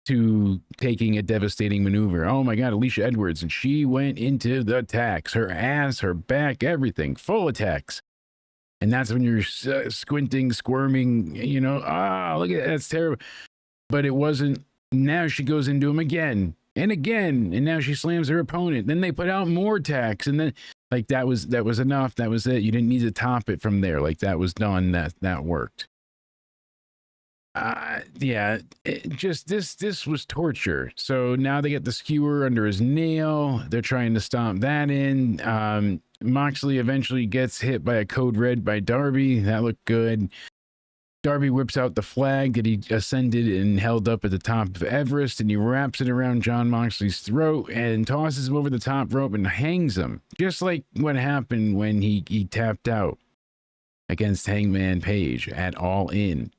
to taking a devastating maneuver? Oh my God, Alicia Edwards. And she went into the tax, her ass, her back, everything, full attacks. And that's when you're squinting, squirming, look at that's terrible. But it wasn't. Now she goes into him again and again, and now she slams her opponent. Then they put out more attacks, and then like that was enough. That was it. You didn't need to top it from there. Like that was done. That worked. Yeah, this was torture. So now they get the skewer under his nail. They're trying to stomp that in. Moxley eventually gets hit by a code red by Darby. That looked good. Darby whips out the flag that he ascended and held up at the top of Everest, and he wraps it around John Moxley's throat and tosses him over the top rope and hangs him, just like what happened when he tapped out against Hangman Page at All In.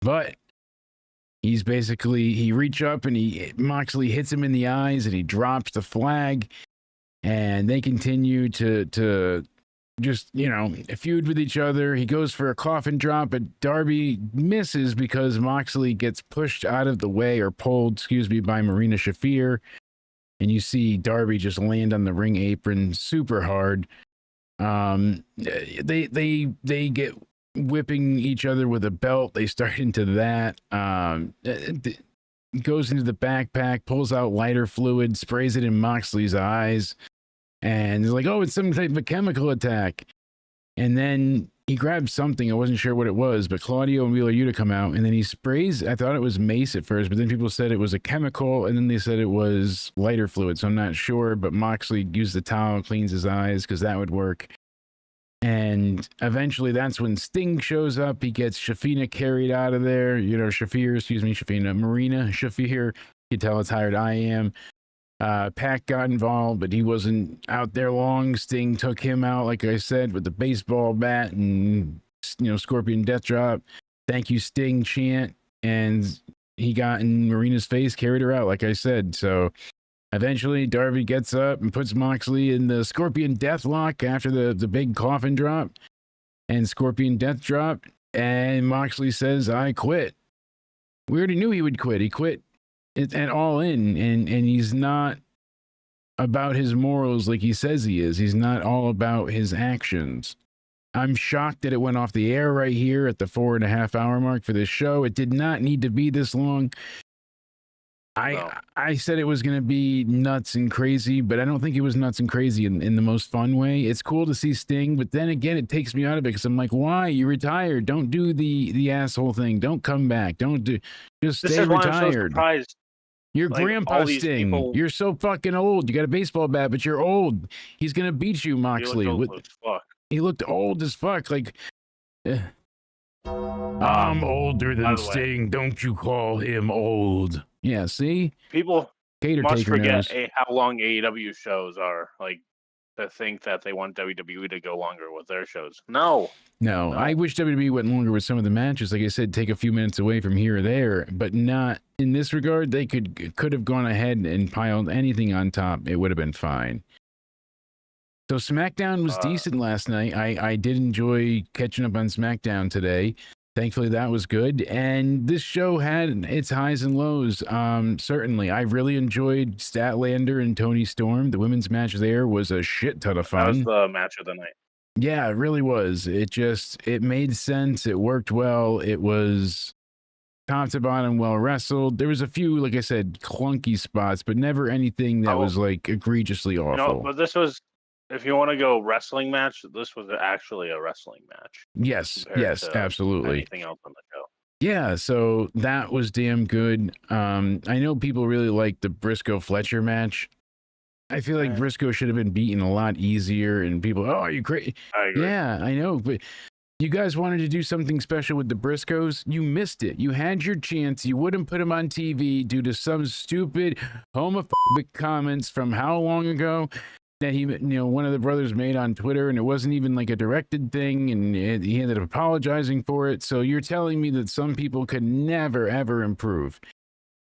But he's basically, he reach up and Moxley hits him in the eyes and he drops the flag, and they continue to just, feud with each other. He goes for a coffin drop, but Darby misses because Moxley gets pushed out of the way, or pulled, by Marina Shafir. And you see Darby just land on the ring apron super hard. They get whipping each other with a belt. They start into that. Goes into the backpack, pulls out lighter fluid, sprays it in Moxley's eyes, and he's like, oh, it's some type of chemical attack. And then he grabs something. I wasn't sure what it was, but Claudio and Wheeler Yuta come out, and then he sprays. I thought it was mace at first, but then people said it was a chemical, and then they said it was lighter fluid. So I'm not sure, but Moxley used the towel, cleans his eyes, because that would work. And eventually that's when Sting shows up. He gets Shafina carried out of there. Marina Shafir. You can tell how tired I am. Pac got involved, but he wasn't out there long. Sting took him out, like I said, with the baseball bat and, Scorpion Death Drop. Thank you, Sting chant. And he got in Marina's face, carried her out, like I said. So eventually Darby gets up and puts Moxley in the Scorpion Death Lock after the big coffin drop and Scorpion Death Drop. And Moxley says, I quit. We already knew he would quit. He quit at All In, and he's not about his morals like he says he is. He's not all about his actions. I'm shocked that it went off the air right here at the 4.5 hour mark for this show. It did not need to be this long. I said it was going to be nuts and crazy, but I don't think it was nuts and crazy in the most fun way. It's cool to see Sting, but then again, it takes me out of it because I'm like, why? You retired. Don't do the asshole thing. Don't come back. Just stay retired. I'm so surprised. Your grandpa Sting. People... You're so fucking old. You got a baseball bat, but you're old. He's going to beat you, Moxley. He looked old as fuck. Like, I'm older than Sting. Don't you call him old. Yeah, see? People must forget how long AEW shows are. Like, to think that they want WWE to go longer with their shows. No. I wish WWE went longer with some of the matches. Like I said, take a few minutes away from here or there, but not in this regard. They could have gone ahead and piled anything on top. It would have been fine. So SmackDown was decent last night. I did enjoy catching up on SmackDown today. Thankfully, that was good. And this show had its highs and lows. Certainly, I really enjoyed Statlander and Toni Storm. The women's match there was a shit ton of fun. That was the match of the night. Yeah, it really was. It made sense. It worked well. It was top to bottom well wrestled. There was a few, like I said, clunky spots, but never anything that was like egregiously awful. But this was if you want to go wrestling match, this was actually a wrestling match Yes, compared yes, to absolutely. anything else on the show. Yeah, so that was damn good. I know people really like the Briscoe Fletcher match. I feel like Eh. Briscoe should have been beaten a lot easier, and people, oh, are you crazy? I agree. Yeah, I know, but you guys wanted to do something special with the Briscoes. You missed it. You had your chance. You wouldn't put them on TV due to some stupid homophobic comments from how long ago that one of the brothers made on Twitter, and it wasn't even like a directed thing, and he ended up apologizing for it. So you're telling me that some people could never, ever improve,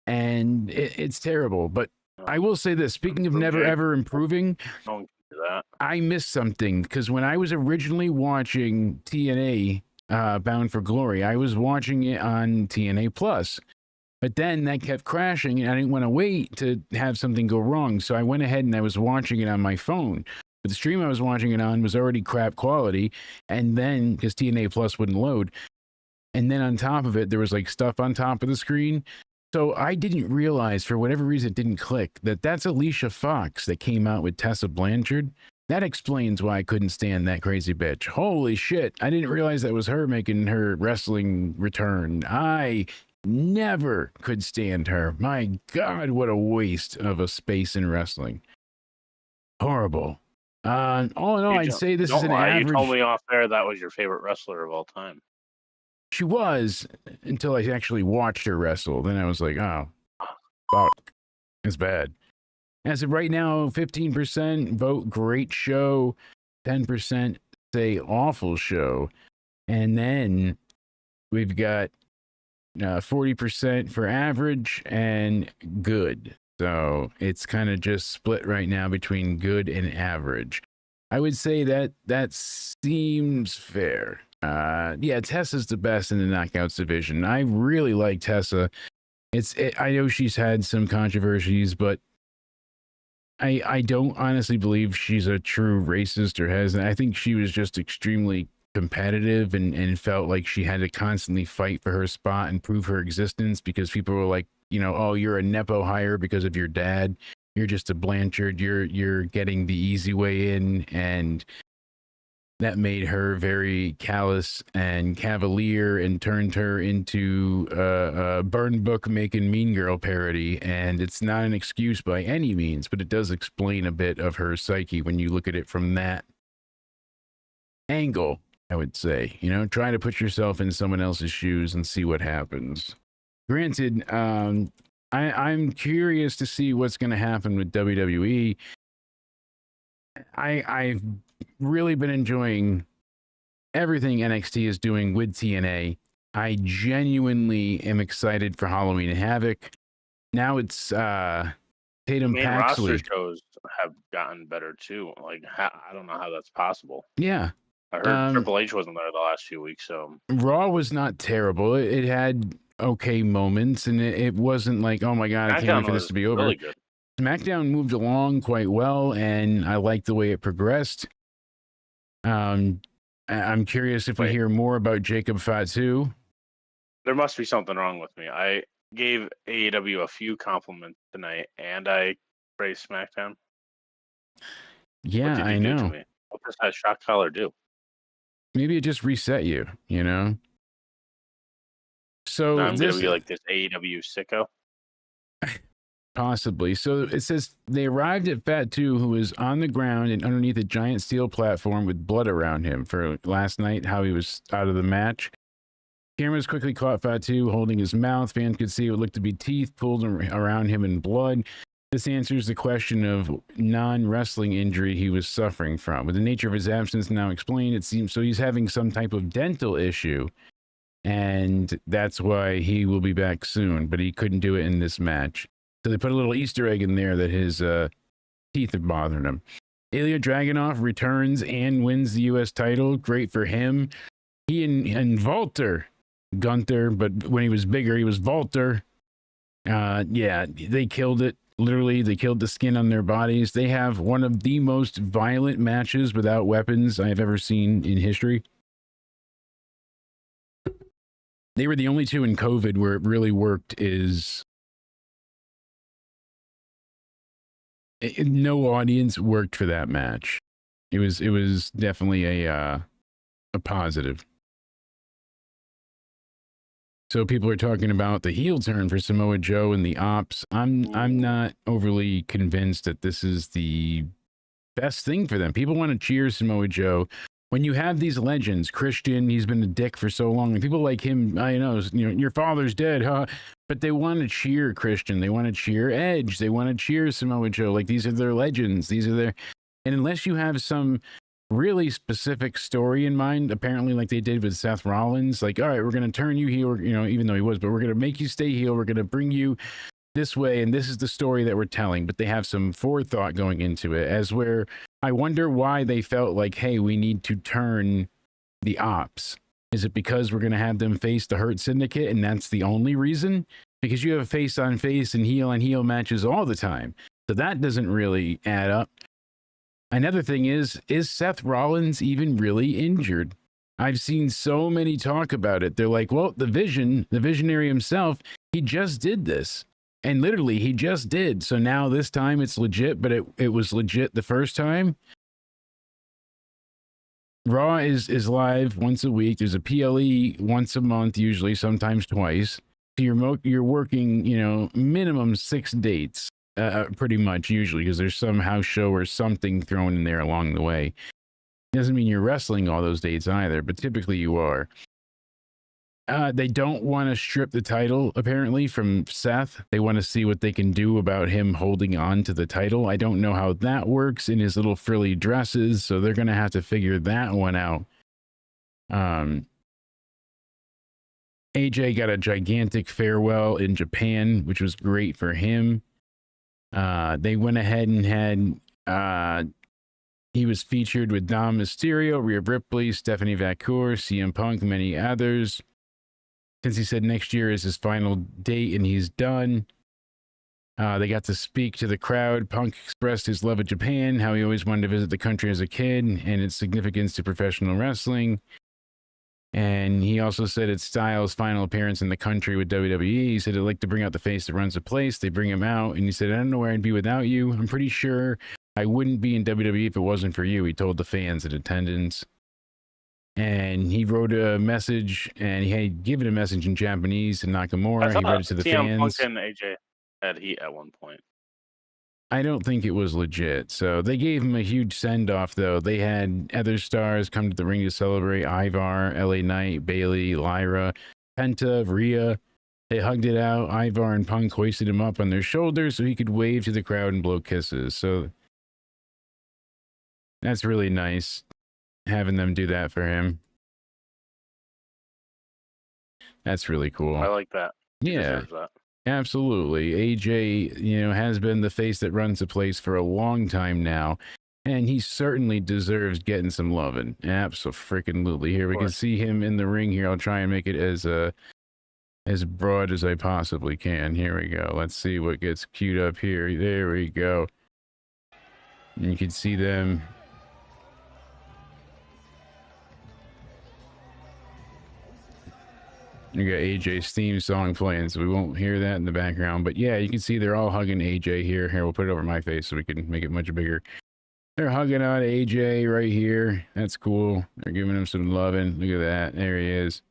and it's terrible. But I will say this, speaking of never, ever improving, Don't do that. I missed something, because when I was originally watching TNA Bound for Glory, I was watching it on TNA Plus. But then that kept crashing, and I didn't want to wait to have something go wrong. So I went ahead and I was watching it on my phone. But the stream I was watching it on was already crap quality. And then, because TNA Plus wouldn't load. And then on top of it, there was like stuff on top of the screen. So I didn't realize, for whatever reason, it didn't click, that that's Alicia Fox that came out with Tessa Blanchard. That explains why I couldn't stand that crazy bitch. Holy shit. I didn't realize that was her making her wrestling return. I never could stand her. My God, what a waste of a space in wrestling. Horrible. All in all, I'd say this is an average. You told me off there that was your favorite wrestler of all time. She was, until I actually watched her wrestle. Then I was like, oh, fuck. It's bad. As of right now, 15% vote great show, 10% say awful show. And then we've got 40% for average and good. So it's kind of just split right now between good and average. I would say that seems fair. Yeah, Tessa's the best in the Knockouts division. I really like Tessa. I know she's had some controversies, but I don't honestly believe she's a true racist or has. I think she was just extremely competitive and felt like she had to constantly fight for her spot and prove her existence, because people were like, oh, you're a Nepo hire because of your dad. You're just a Blanchard. You're getting the easy way in, and that made her very callous and cavalier and turned her into a burn book making Mean Girl parody. And it's not an excuse by any means, but it does explain a bit of her psyche when you look at it from that angle, I would say. Try to put yourself in someone else's shoes and see what happens. Granted, I'm curious to see what's going to happen with WWE. I've really been enjoying everything NXT is doing with TNA. I genuinely am excited for Halloween Havoc. Now it's Tatum Main Paxley. roster shows have gotten better too. Like, I don't know how that's possible. Yeah. I heard Triple H wasn't there the last few weeks, so Raw was not terrible. It had okay moments, and it wasn't like, oh my God, I can't wait for this to be over. Really good. SmackDown moved along quite well, and I liked the way it progressed. I'm curious if we hear more about Jacob Fatu. There must be something wrong with me. I gave AEW a few compliments tonight, and I praised SmackDown. Yeah, I know. Do to me? What does that shock collar do? Maybe it just reset you, So I'm going to be like this AEW sicko. Possibly. So it says they arrived at Fatu, who was on the ground and underneath a giant steel platform with blood around him for last night, how he was out of the match. Cameras quickly caught Fatu holding his mouth. Fans could see what looked to be teeth pulled around him in blood. This answers the question of non-wrestling injury he was suffering from. With the nature of his absence now explained, it seems so he's having some type of dental issue, and that's why he will be back soon, but he couldn't do it in this match. So they put a little Easter egg in there that his teeth are bothering him. Ilya Dragunov returns and wins the U.S. title. Great for him. He and Gunther, but when he was bigger, he was Walter. Yeah, they killed it. Literally, they killed the skin on their bodies. They have one of the most violent matches without weapons I have ever seen in history. They were the only two in COVID where it really worked. No audience worked for that match. It was definitely a positive. So people are talking about the heel turn for Samoa Joe and the ops. I'm not overly convinced that this is the best thing for them. People want to cheer Samoa Joe. When you have these legends, Christian, he's been a dick for so long, and people like him, I know, your father's dead, huh? But they want to cheer Christian. They want to cheer Edge. They want to cheer Samoa Joe. Like, these are their legends. These are their, and unless you have some really specific story in mind, apparently like they did with Seth Rollins, like, all right, we're going to turn you heel, even though he was, but we're going to make you stay heel. We're going to bring you this way, and this is the story that we're telling. But they have some forethought going into it, as where I wonder why they felt like, hey, we need to turn the ops. Is it because we're going to have them face the Hurt Syndicate, and that's the only reason? Because you have face on face and heel matches all the time. So that doesn't really add up. Another thing is Seth Rollins even really injured? I've seen so many talk about it. They're like, well, the visionary himself, he just did this. And literally, he just did. So now this time it's legit, but it was legit the first time. Raw is live once a week. There's a PLE once a month, usually, sometimes twice. So you're working, minimum 6 dates. Pretty much usually, because there's some house show or something thrown in there along the way. Doesn't mean you're wrestling all those dates either, but typically you are. They don't want to strip the title, apparently, from Seth. They want to see what they can do about him holding on to the title. I don't know how that works in his little frilly dresses, so they're going to have to figure that one out. AJ got a gigantic farewell in Japan, which was great for him. They went ahead and had he was featured with Dom Mysterio, Rhea Ripley, Stephanie Vacour, CM Punk, many others. Since he said next year is his final date and he's done. They got to speak to the crowd. Punk expressed his love of Japan, how he always wanted to visit the country as a kid, and its significance to professional wrestling. And he also said it's Styles' final appearance in the country with WWE. He said, I'd like to bring out the face that runs the place. They bring him out. And he said, I don't know where I'd be without you. I'm pretty sure I wouldn't be in WWE if it wasn't for you, he told the fans in attendance. And he wrote a message, and he had given a message in Japanese to Nakamura. He read it to the CM fans. Punk and AJ had heat at one point. I don't think it was legit. So they gave him a huge send-off, though. They had other stars come to the ring to celebrate: Ivar, LA Knight, Bailey, Lyra, Penta, Rhea. They hugged it out. Ivar and Punk hoisted him up on their shoulders so he could wave to the crowd and blow kisses. So that's really nice, having them do that for him. That's really cool. I like that. He Yeah. deserves that. Absolutely. AJ, has been the face that runs the place for a long time now, and he certainly deserves getting some loving. Absolutely. Here we can see him in the ring here. I'll try and make it as broad as I possibly can. Here we go. Let's see what gets queued up here. There we go. And you can see them. You got AJ's theme song playing, so we won't hear that in the background. But yeah, you can see they're all hugging AJ here. Here, we'll put it over my face so we can make it much bigger. They're hugging on AJ right here. That's cool. They're giving him some loving. Look at that. There he is.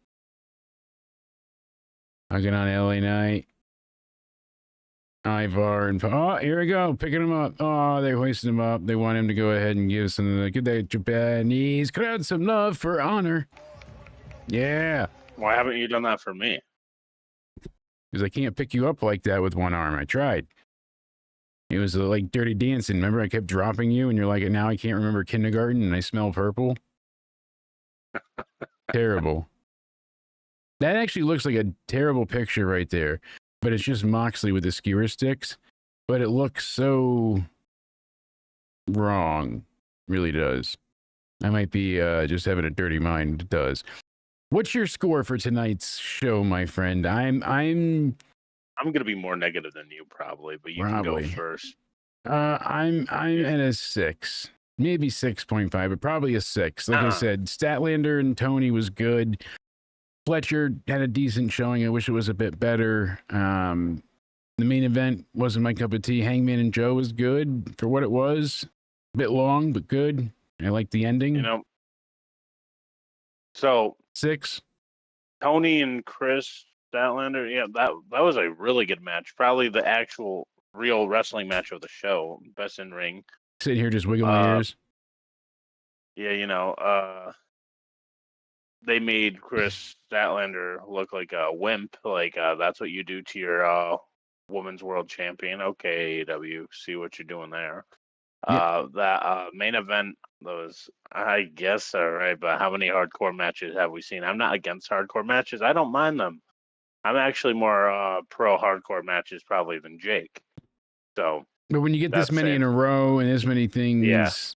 Hugging on LA Knight. Ivar and oh, here we go, picking him up. Oh, they're hoisting him up. They want him to go ahead and give that Japanese crowd some love for honor. Yeah. Why haven't you done that for me? Because I can't pick you up like that with one arm. I tried. It was like Dirty Dancing. Remember, I kept dropping you, and you're like, now I can't remember kindergarten, and I smell purple. Terrible. That actually looks like a terrible picture right there. But it's just Moxley with the skewer sticks. But it looks so wrong. Really does. I might be just having a dirty mind. It does. What's your score for tonight's show, my friend? I'm gonna be more negative than you probably, but you can go first. I'm at a 6, maybe 6.5, but probably a 6. Like I said, Statlander and Tony was good. Fletcher had a decent showing. I wish it was a bit better. The main event wasn't my cup of tea. Hangman and Joe was good for what it was. A bit long, but good. I like the ending. You know. So 6. Tony and Chris Statlander, yeah, that was a really good match. Probably the actual real wrestling match of the show. Best in ring. Sitting here just wiggling my ears. Yeah, you know, they made Chris Statlander look like a wimp. Like that's what you do to your women's world champion. Okay, AEW, see what you're doing there. That main event was, I guess, all right, but how many hardcore matches have we seen? I'm not against hardcore matches. I don't mind them. I'm actually more pro hardcore matches probably than Jake. So, but when you get this many in a row and this many things,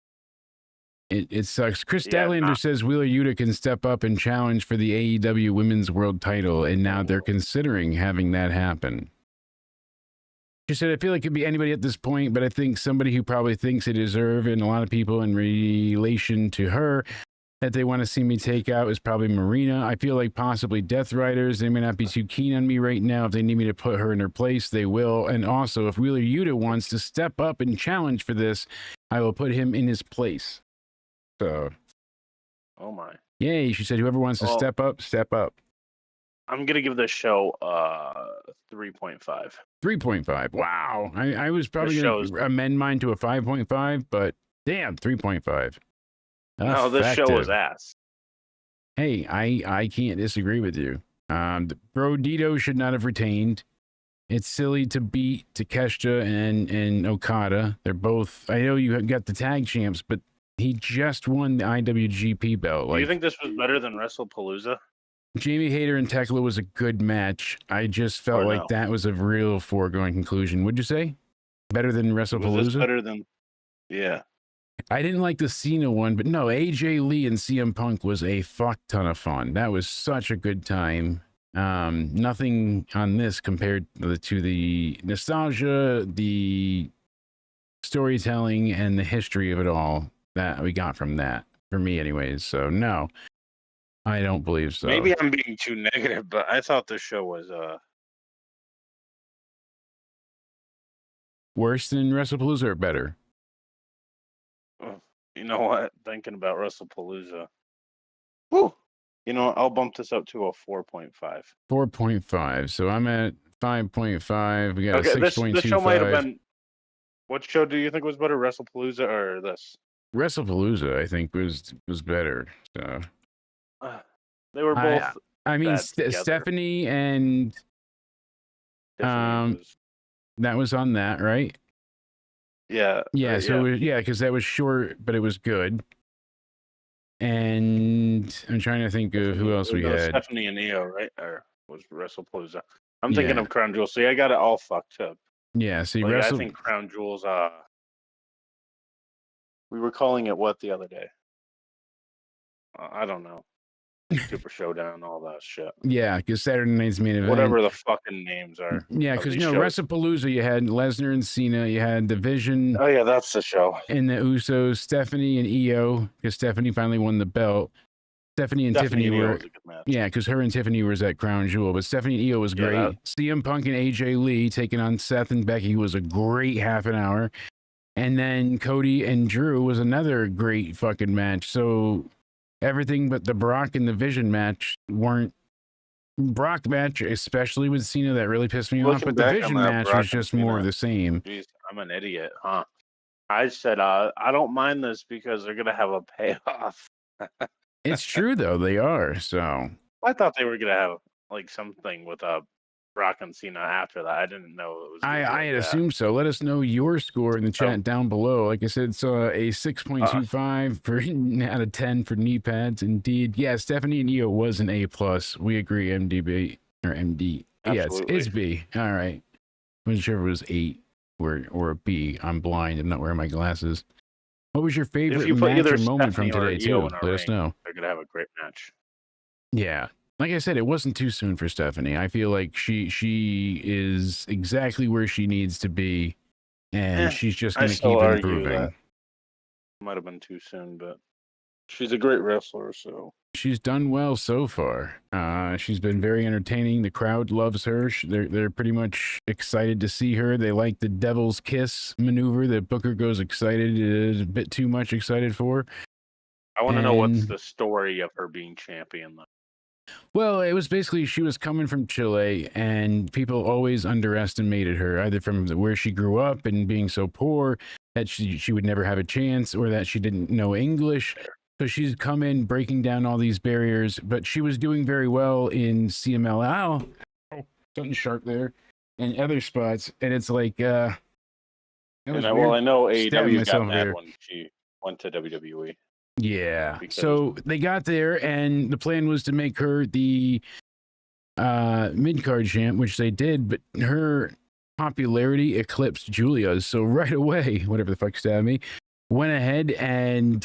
it sucks. Chris Statlander says Wheeler Yuta can step up and challenge for the AEW Women's World Title, and now they're considering having that happen. She said, I feel like it could be anybody at this point, but I think somebody who probably thinks they deserve, and a lot of people in relation to her that they want to see me take out is probably Marina. I feel like possibly Death Riders. They may not be too keen on me right now. If they need me to put her in her place, they will. And also, if Wheeler Yuta wants to step up and challenge for this, I will put him in his place. So, oh my. Yay, she said, whoever wants to step up, step up. I'm going to give this show 3.5. 3.5. Wow. I was probably going to amend mine to a 5.5, but damn, 3.5. No, this show was ass. Hey, I can't disagree with you. Bro Dito should not have retained. It's silly to beat Takeshita and Okada. They're both, I know you got the tag champs, but he just won the IWGP belt. Do you think this was better than WrestlePalooza? Jamie Hayter and Tekla was a good match. I just felt like that was a real foregone conclusion. Would you say? Better than WrestlePalooza? Was this better than... Yeah. I didn't like the Cena one, but no, AJ Lee and CM Punk was a fuck ton of fun. That was such a good time. Nothing on this compared to the nostalgia, the storytelling, and the history of it all that we got from that, for me anyways. So no, I don't believe so. Maybe I'm being too negative, but I thought this show was worse than WrestlePalooza or better? You know what? Thinking about WrestlePalooza. Woo! You know, I'll bump this up to a 4.5. 4.5. So I'm at 5.5. We got a 6.25. This show might have been... What show do you think was better, WrestlePalooza or this? WrestlePalooza, I think, was better. So they were both. I mean, Stephanie and that was on that, right? Yeah. Yeah. So because that was short, but it was good. And I'm trying to think of who else we had. Stephanie and Io, right? Or was WrestlePalooza? I'm thinking of Crown Jewel. See, I got it all fucked up. Yeah. See, I think Crown Jewel's. We were calling it what the other day? I don't know. Super Showdown, all that shit. Yeah, because Saturday Night's Main Event. Whatever the fucking names are. Yeah, because WrestlePalooza, you had Lesnar and Cena, you had Division. Oh yeah, that's the show. And the Usos, Stephanie and Io, because Stephanie finally won the belt. Stephanie and Tiffany were, yeah, because her and Tiffany was at Crown Jewel, but Stephanie and Io was great. CM Punk and AJ Lee taking on Seth and Becky was a great half an hour. And then Cody and Drew was another great fucking match. So everything but the Brock and the Vision match weren't. Brock match, especially with Cena, that really pissed me off. But the Vision match was just more of the same. Jeez, I'm an idiot, huh? I said, I don't mind this because they're going to have a payoff. It's true, though. They are. So I thought they were going to have like something with Brock and Cena after that. I didn't know it was. I had assumed so. Let us know your score in the chat down below. Like I said, it's a 6.25 for out of 10 for knee pads. Indeed, yeah. Stephanie and Io was an A+. We agree. MDB or MD. Absolutely. Yeah, it's B. All right. Wasn't sure if it was 8 or a B. I'm blind. I'm not wearing my glasses. What was your favorite match or moment from today too? Let us know. They're gonna have a great match. Yeah. Like I said, it wasn't too soon for Stephanie. I feel like she is exactly where she needs to be, and she's just going to keep improving. Might have been too soon, but she's a great wrestler, so. She's done well so far. She's been very entertaining. The crowd loves her. They're pretty much excited to see her. They like the Devil's Kiss maneuver that Booker goes excited, is a bit too much excited for. I want to know what's And- the story of her being champion. Though. Well, it was basically she was coming from Chile, and people always underestimated her, either from where she grew up and being so poor that she would never have a chance, or that she didn't know English. So she's come in breaking down all these barriers, but she was doing very well in CMLL. Oh, something sharp there, and other spots, and it's like, that was Well, weird. I know Stabbing AEW got myself mad here. when she went to WWE. Yeah. Because- So they got there, and the plan was to make her the mid-card champ, which they did, but her popularity eclipsed Julia's. So right away, whatever the fuck stabbed me, went ahead and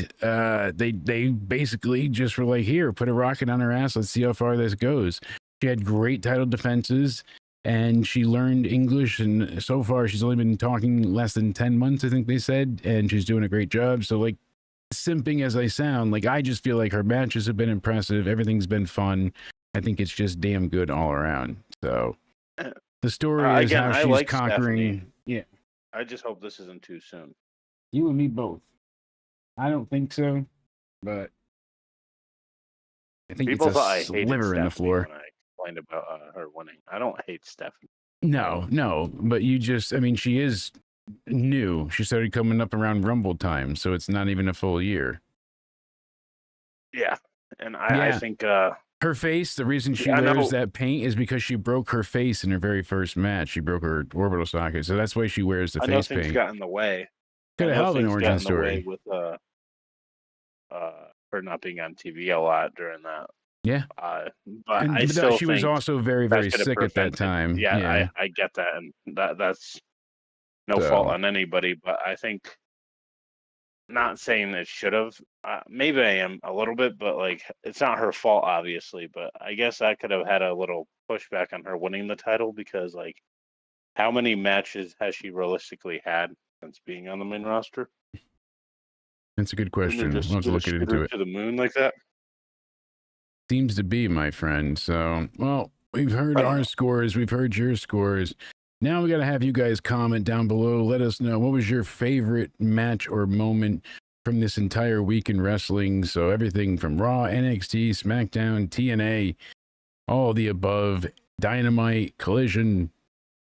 they basically just were like, here, put a rocket on her ass. Let's see how far this goes. She had great title defenses, and she learned English, and so far she's only been talking less than 10 months, I think they said, and she's doing a great job. So, like, simping as I sound, like, I just feel like her matches have been impressive. Everything's been fun. I think it's just damn good all around. So the story is again, how I she's like conquering. Stephanie. Yeah, I just hope this isn't too soon. you and me both. I don't think so, but I think People it's a thought I hated sliver in the Stephanie floor. when I explained about her winning. I don't hate Stephanie. No, but you just, I mean, she is new. She started coming up around Rumble time, so it's not even a full year. Yeah, and I Yeah. think Her face, the reason she Yeah, I wears know. that paint is because she broke her face in her very first match. She broke her orbital socket, so that's why she wears the I know face things paint. got in the way. Could I have know held an things origin got in the way story. with her not being on TV a lot during that. Yeah. But And I but still she was think also very, that very should have sick at that prevented- time. Yeah, I get that, and that's no So- fault on anybody. But I think, not saying it should have. Maybe I am a little bit, but like it's not her fault, obviously. But I guess I could have had a little pushback on her winning the title because, like, how many matches has she realistically had since being on the main roster? That's a good Didn't question. they just We'll have to look shoot into her it. to the moon like that? Seems to be, my friend. So, well, we've heard I don't our know. scores. We've heard your scores. Now we got to have you guys comment down below. Let us know what was your favorite match or moment from this entire week in wrestling. So everything from Raw, NXT, SmackDown, TNA, all the above, Dynamite, Collision.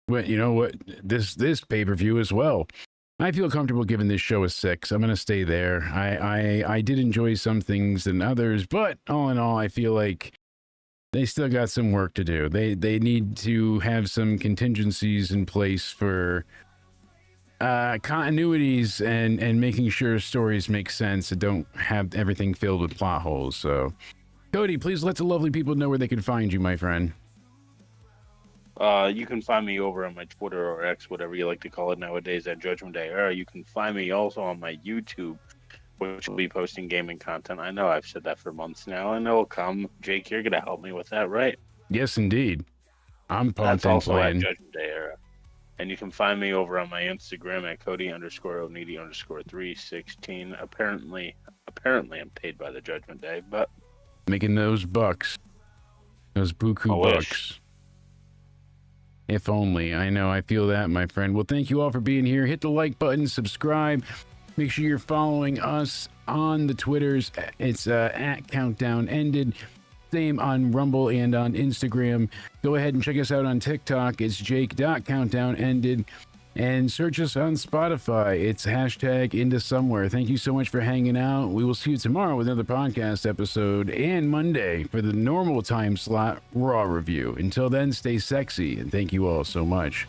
Well, you know what? This pay-per-view as well. I feel comfortable giving this show a 6. I'm gonna stay there. I did enjoy some things than others, but all in all, I feel like they still got some work to do. They need to have some contingencies in place for continuities and making sure stories make sense and don't have everything filled with plot holes. So, Cody, please let the lovely people know where they can find you, my friend. You can find me over on my Twitter or X, whatever you like to call it nowadays, at Judgment Day Era. You can find me also on my YouTube, which will be posting gaming content. I know I've said that for months now, and it'll come. Jake, you're gonna help me with that, right? Yes, indeed. I'm That's pumped and also playing. at Judgment Day Era. And you can find me over on my Instagram at Cody_Oneedy_316. Apparently I'm paid by the Judgment Day, but Making those bucks. Those buku I wish. bucks. If only. I know. I feel that, my friend. Well, thank you all for being here. Hit the like button, subscribe. Make sure you're following us on the Twitters. It's at Countdown Ended. Same on Rumble and on Instagram. Go ahead and check us out on TikTok. It's Jake.CountdownEnded. And search us on Spotify. It's hashtag into somewhere. Thank you so much for hanging out. We will see you tomorrow with another podcast episode and Monday for the normal time slot Raw review. Until then, stay sexy and thank you all so much.